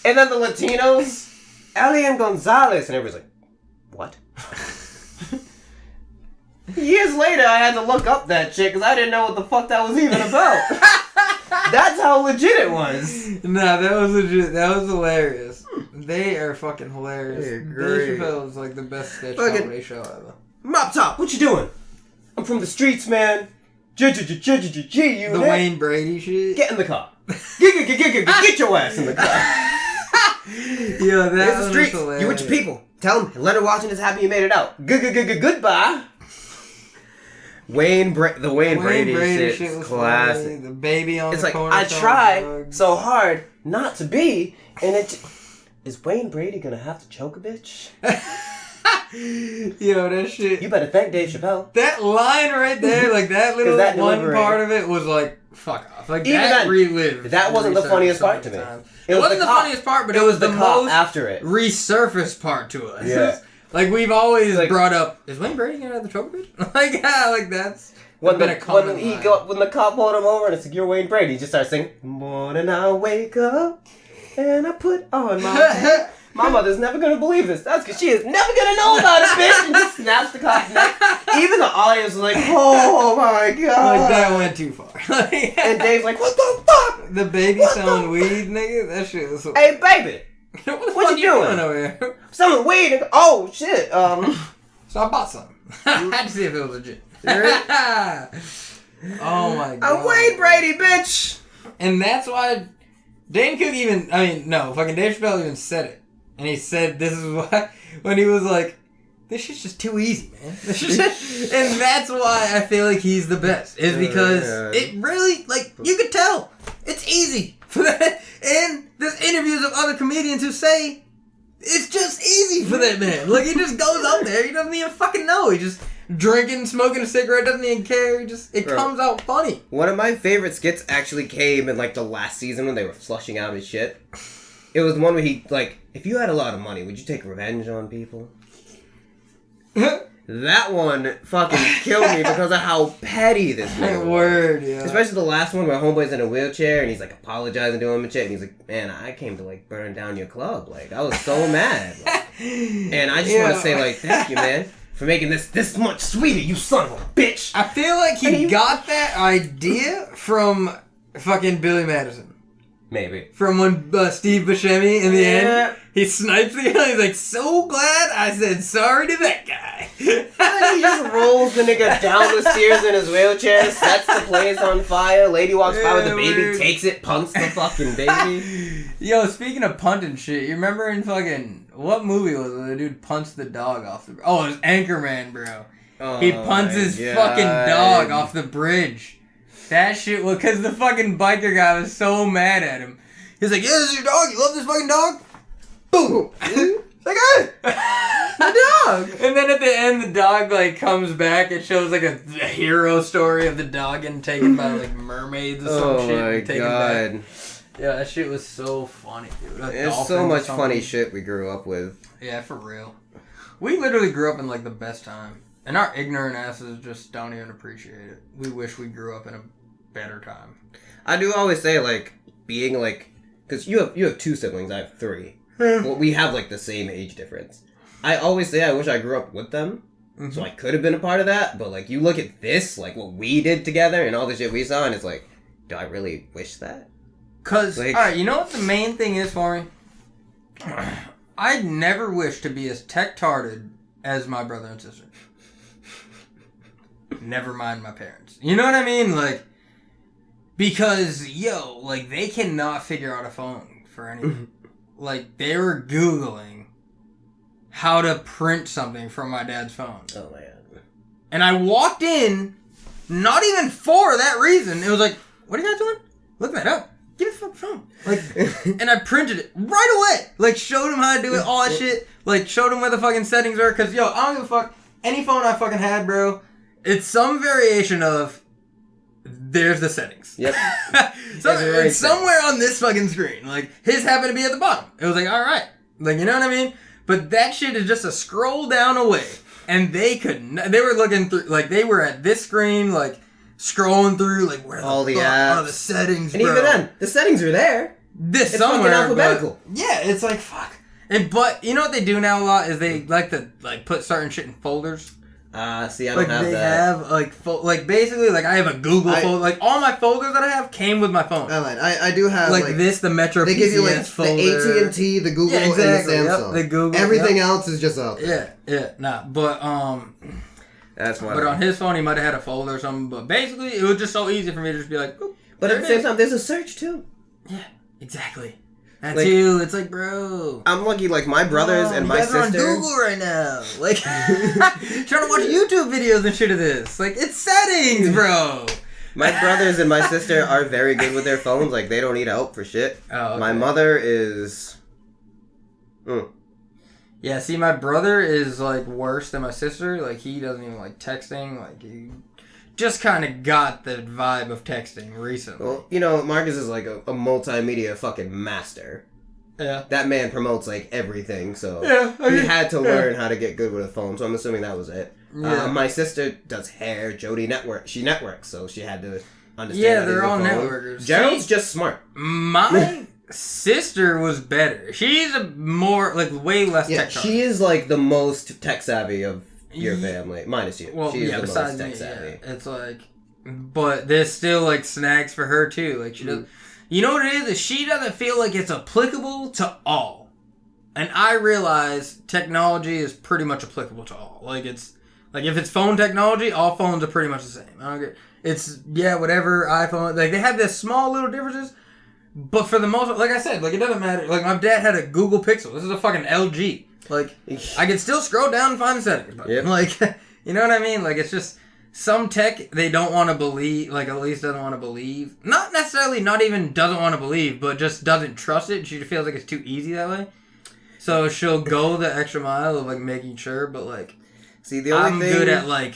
And then the Latinos, Elian Gonzalez. And everybody's like, what? Years later, I had to look up that shit because I didn't know what the fuck that was even about. That's how legit it was. Nah, that was legit. That was hilarious. They are fucking hilarious. They're Dave great. Chappelle is like the best sketch Fucking- comedy show ever. Mop Top, what you doing? I'm from the streets, man. You The Wayne Brady shit. Get in the car. Get your ass in the car. Yo, that Here's the was streets. hilarious. You with your people. Tell them Leonard Washington is happy you made it out. Goodbye. The Wayne Brady shit was is classic. funny. The baby on It's the like, corner. I selling try drugs. so hard not to be, and it... Is Wayne Brady gonna have to choke a bitch? Yo, that shit. You better thank Dave Chappelle. That line right there, like that little that one delivery. part of it was like, fuck off. Like Even that then, relived. that wasn't the resurfaced funniest so part many to me. times. It It was wasn't the the cop. funniest part, but It it was was the the cop most after it. resurfaced part to us. Yeah. Like we've always Like- brought up, is Wayne Brady gonna have the choke bitch? Like, yeah, like that's When been the, a common when, line. when the cop pulled him over and it's like, you're Wayne Brady, he just starts singing, morning I wake up and I put on my hat. My mother's never gonna believe this. That's because she is never gonna know about it, bitch. And just snaps the cop's neck. Even the audience was like, oh my god. Like that went too far. And Dave's like, what the fuck? The baby What selling the weed, nigga. That shit was. Hey, baby. what the what fuck you doing? over here? Selling weed. And, oh, shit. So I bought some. I had to see if it was legit. Oh my god. I'm Wayne Brady, bitch. And that's why Dane Cook fucking Dave Chappelle even said it. And he said this is why, when he was like, this shit's just too easy, man. And that's why I feel like he's the best. Is because it really, like, you could tell. It's easy. And there's interviews of other comedians who say, it's just easy for that man. Like, he just goes up there, he doesn't even fucking know. He just drinking, smoking a cigarette, doesn't even care. It comes out funny. One of my favorite skits actually came in, like, the last season when they were flushing out his shit. It was the one where he, like, if you had a lot of money, would you take revenge on people? That one fucking killed me because of how petty this nigga was. Word, yeah. Especially the last one where homeboy's in a wheelchair and he's like apologizing to him and shit. And he's like, man, I came to like burn down your club. Like, I was so mad. Like, and I just want to say, like, thank you, man, for making this much sweeter, you son of a bitch. I feel like he got that idea from fucking Billy Madison. Maybe. From when Steve Buscemi, in the end, he snipes the guy. He's like, so glad I said sorry to that guy. And he just rolls the nigga down the stairs in his wheelchair, sets the place on fire, lady walks by with the baby, weird. takes it, punts the fucking baby. Yo, speaking of punting shit, you remember in fucking, what movie was it? The dude punched the dog off the, oh, it was Anchorman, bro. He punts his fucking dog off the bridge. That shit was because the fucking biker guy was so mad at him. He was like, yeah, this is your dog. You love this fucking dog? Boom. Like, hey, the dog. And then at the end, the dog, like, comes back. It shows, like, a hero story of the dog getting taken by, like, mermaids or some shit. Oh my and taken god. back. Yeah, that shit was so funny, dude. There's so much funny shit we grew up with. Yeah, for real. We literally grew up in, like, the best time. And our ignorant asses just don't even appreciate it. We wish we grew up in a better time. I do always say, like, being, like, because you have 2 siblings, I have 3. Well, we have, like, the same age difference. I always say I wish I grew up with them, so I could have been a part of that, but, like, you look at this, like, what we did together and all the shit we saw, and it's like, do I really wish that? Because, Like- alright, you know what the main thing is for me? I'd never wish to be as tech-tarded as my brother and sister. Never mind my parents. You know what I mean? Like, because, yo, like, they cannot figure out a phone for anything. Like, they were Googling how to print something from my dad's phone. Oh my god. And I walked in, not even for that reason. It was like, what are you guys doing? Look that up. Give me the fucking phone. Like, and I printed it right away. Like, showed him how to do it, all that shit. Like, showed him where the fucking settings were. Because, yo, I don't give a fuck. Any phone I fucking had, bro, it's some variation of, there's the settings. Yep. So it's somewhere on this fucking screen. Like, his happened to be at the bottom. It was like, alright. Like, you know what I mean? But that shit is just a scroll down away. And they couldn't. They were looking through, like, they were at this screen, like, scrolling through, like, where all the fuck apps are the settings, and bro? even then, the settings are there. This It's somewhere, fucking alphabetical. but yeah, it's like, fuck. But you know what they do now a lot is they like to like put certain shit in folders. See, I Like don't have they that. have like basically like I have a Google folder. Like all my folders that I have came with my phone. I lied. I do have Like this, the Metro They PCS give you like folder. the AT&T, the Google, Yeah, exactly. and the Yep, Samsung. the Google. Everything else is just out there. But That's why. but on his phone he might have had a folder or something. But basically, it was just so easy for me to just be like. Boop, But there at the it same is. time, there's a search too. Yeah, exactly. That Like- too. It's like, bro. I'm lucky. Like my brothers and you my guys are on sister. Google right now. Like, trying to watch YouTube videos and shit of this. Like, it's settings, bro. My brothers and my sister are very good with their phones. Like they don't need help for shit. Oh, okay. My mother is. Yeah, see, my brother is, like, worse than my sister. Like, he doesn't even like texting. Like, he just kind of got the vibe of texting recently. Well, you know, Marcus is like a multimedia fucking master. Yeah. That man promotes like everything, so Yeah, he had to learn how to get good with a phone. So I'm assuming that was it. Yeah. My sister does hair. Jody she networks, so she had to understand. Yeah, how to they're use a all phone. networkers. Gerald's just smart. My sister was better. She's a more, like, way less Yeah, tech she is like the most tech savvy of your Ye- family, minus you. Well, she is yeah, the besides most me, tech savvy. yeah. It's like, but there's still, like, snags for her, too. Like, she does. You know what it is she doesn't feel like it's applicable to all. And I realize technology is pretty much applicable to all. Like, it's, like, if it's phone technology, all phones are pretty much the same. I don't get, it's, yeah, whatever, iPhone, like, they have this small little differences, but for the most, like I said, like, it doesn't matter. Like, my dad had a Google Pixel. This is a fucking LG. Like, I can still scroll down and find the settings. But, Yep. like, you know what I mean? Like, it's just, some tech they don't want to believe, like, at least doesn't want to believe. Not necessarily not even doesn't want to believe, but just doesn't trust it. She feels like it's too easy that way. So she'll go the extra mile of, like, making sure, but, like, See, the only I'm thing. good at, like,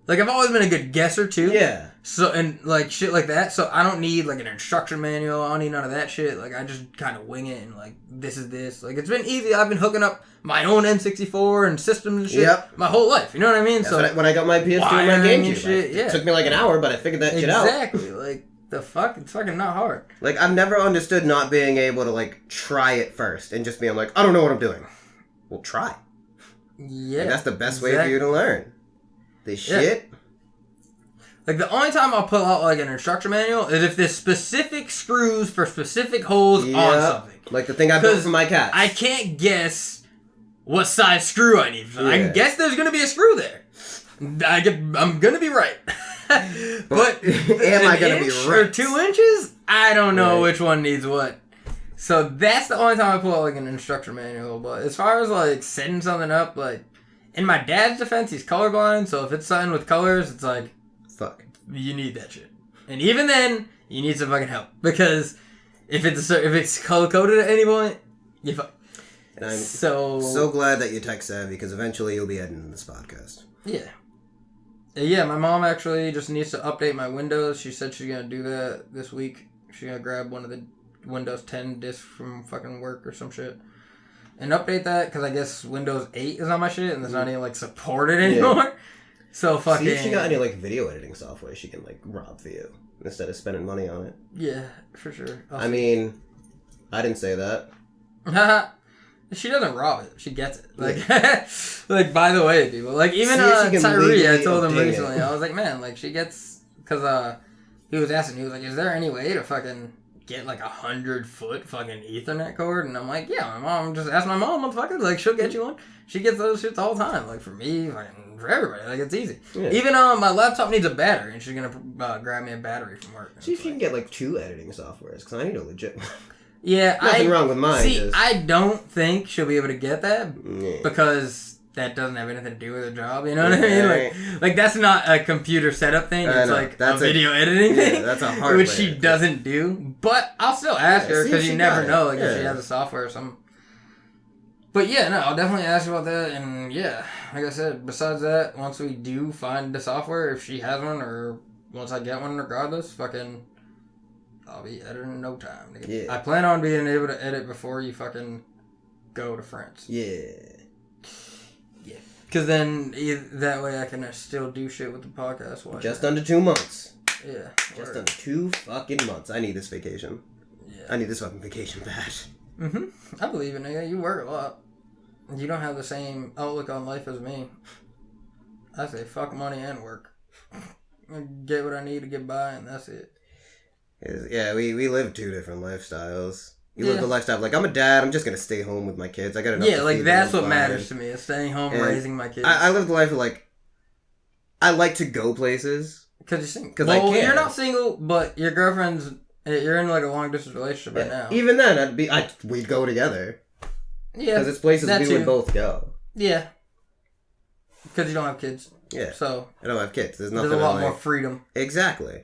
I've always been a good guesser, too. Yeah. So, and, like, shit like that. So I don't need, like, an instruction manual. I don't need none of that shit. Like, I just kind of wing it and, like, this is this. Like, it's been easy. I've been hooking up my own N64 and systems and shit Yep. my whole life. You know what I mean? That's So what when I got my PS2 and my wiring and GameCube, shit, yeah. it took me like an hour, but I figured that shit out. Exactly. Like, the fuck? It's fucking not hard. Like, I've never understood not being able to, like, try it first and just being like, I don't know what I'm doing. Well, try. Yeah. And that's the best way for you to learn. The shit. Like, the only time I'll pull out, like, an instruction manual is if there's specific screws for specific holes on something. Like the thing I built 'Cause for my cat. I can't guess what size screw I need. I Yeah. can guess there's going to be a screw there. I'm going to be right. But Am I gonna be Or right? 2 inches? I don't know Right. which one needs what. So that's the only time I pull out, like, an instruction manual. But as far as, like, setting something up, like, in my dad's defense, he's colorblind. So if it's something with colors, it's like, Fuck. you need that shit. And even then, you need some fucking help. Because if it's color-coded at any point, you fuck. And I'm so glad that you're tech savvy because eventually you'll be editing this podcast. yeah. Yeah, my mom actually just needs to update my Windows. She said she's going to do that this week. She's going to grab one of the Windows 10 discs from fucking work or some shit. And update that because I guess Windows 8 is on my shit and it's not even, like, supported anymore. So fucking... See if she got any, like, video editing software she can, like, rob for you instead of spending money on it. Yeah, for sure. I mean, I didn't say that. She doesn't rob it. She gets it. Like, like, by the way, people. Like, even See if she can Tyree, I legally told him obtain it. recently. I was like, man, like, she gets... Because, he was asking, he was like, is there any way to fucking get, like, 100-foot fucking Ethernet cord? And I'm like, yeah, my mom, just ask my mom, motherfucker. Like, she'll get you one. She gets those shits all the time. Like, for me, fucking, for everybody. Like, it's easy. Yeah. Even, my laptop needs a battery, and she's gonna grab me a battery from work. See if you can get, like, 2 editing softwares because I need a legit one. Yeah, Nothing wrong with mine. See, just... I don't think she'll be able to get that Yeah. because that doesn't have anything to do with her job. You know what I mean? Like that's not a computer setup thing. I It's know. like That's a video editing yeah, thing. that's a hardware which she thing. doesn't do. But I'll still ask Yeah, her see if because she you never got it. know, like if she Yeah. has a software or something. But yeah, no, I'll definitely ask about that. And yeah, like I said, besides that, once we do find the software, if she has one or once I get one, regardless, fucking. I'll be editing in no time. Nigga. Yeah. I plan on being able to edit before you fucking go to France. Yeah. Yeah. Because then that way I can still do shit with the podcast. While Just under 2 months. Yeah. Just under 2 fucking months. I need this vacation. Yeah. I need this fucking vacation bad. I believe it, nigga. You work a lot. You don't have the same outlook on life as me. I say fuck money and work. I get what I need to get by, and that's it. Yeah, we live 2 different lifestyles. You live the lifestyle like, I'm a dad, I'm just going to stay home with my kids. I got enough to like feed that's them, what matters to me, is staying home, and raising my kids. I live the life of like, I like to go places. Because you're single. Because I can. You're not single, but your girlfriend's, you're in like a long distance relationship right now. Even then, we'd go together. Yeah. Because it's places we would both go. Yeah. Because you don't have kids. Yeah. So. I don't have kids. There's nothing There's a lot more freedom. Exactly.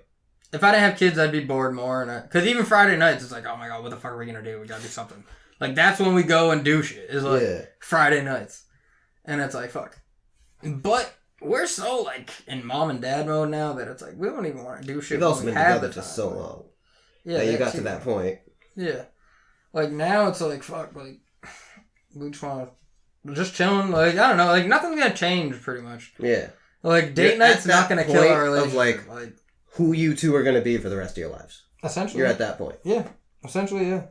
If I didn't have kids, I'd be bored more. Because even Friday nights, it's like, oh my god, what the fuck are we going to do? We got to do something. Like, that's when we go and do shit. Is like Friday nights. And it's like, fuck. But we're so, like, in mom and dad mode now that it's like, we don't even want to do shit. We've also been together for so long. Yeah, you got to that point. Yeah. Like, now it's like, fuck, like, we just want to just chilling. Like, I don't know. Like, nothing's going to change, pretty much. Yeah. Like, date night's not going to kill our relationship. Of, like, who you two are going to be for the rest of your lives. Essentially. You're at that point. Yeah. Essentially, yeah.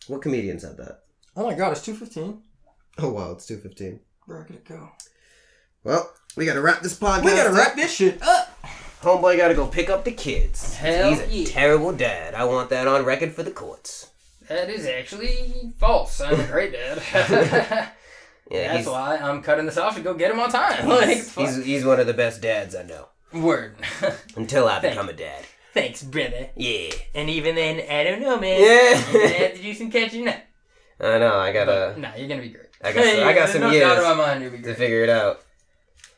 What comedian said that? Oh my god, it's 2:15. Oh wow, it's 2:15. Where could it go? Well, we got to wrap this podcast We got to wrap this shit up. Homeboy got to go pick up the kids. Hell He's a terrible dad. I want that on record for the courts. That is actually false. I'm a great dad. Yeah, that's why I'm cutting this off to go get him on time. He's one of the best dads I know. Word. Until I become a dad. Thanks, brother. Yeah. And even then, I don't know, man. Yeah. I'm gonna have to do some catching up. I know, I gotta... Nah, you're gonna be great. I got some no years doubt in my mind you'll be to great. figure it out.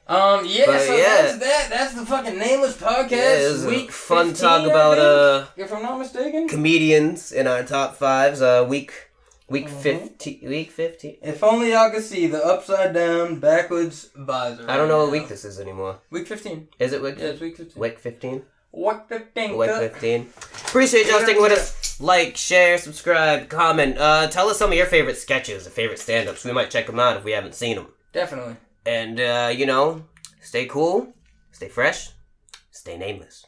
That's that. That's the fucking Nameless podcast. Yeah, it was week fun 15, talk about if I'm not mistaken, comedians in our top fives. Week 15. Week 15. If only y'all could see the upside down backwards visor. I don't know what week this is anymore. Week 15. Is it week? Yeah, it's week 15. Week 15. Week 15. Week 15. Appreciate y'all sticking with us. Like, share, subscribe, comment. Tell us some of your favorite sketches, or favorite stand-ups. We might check them out if we haven't seen them. Definitely. And stay cool, stay fresh, stay nameless.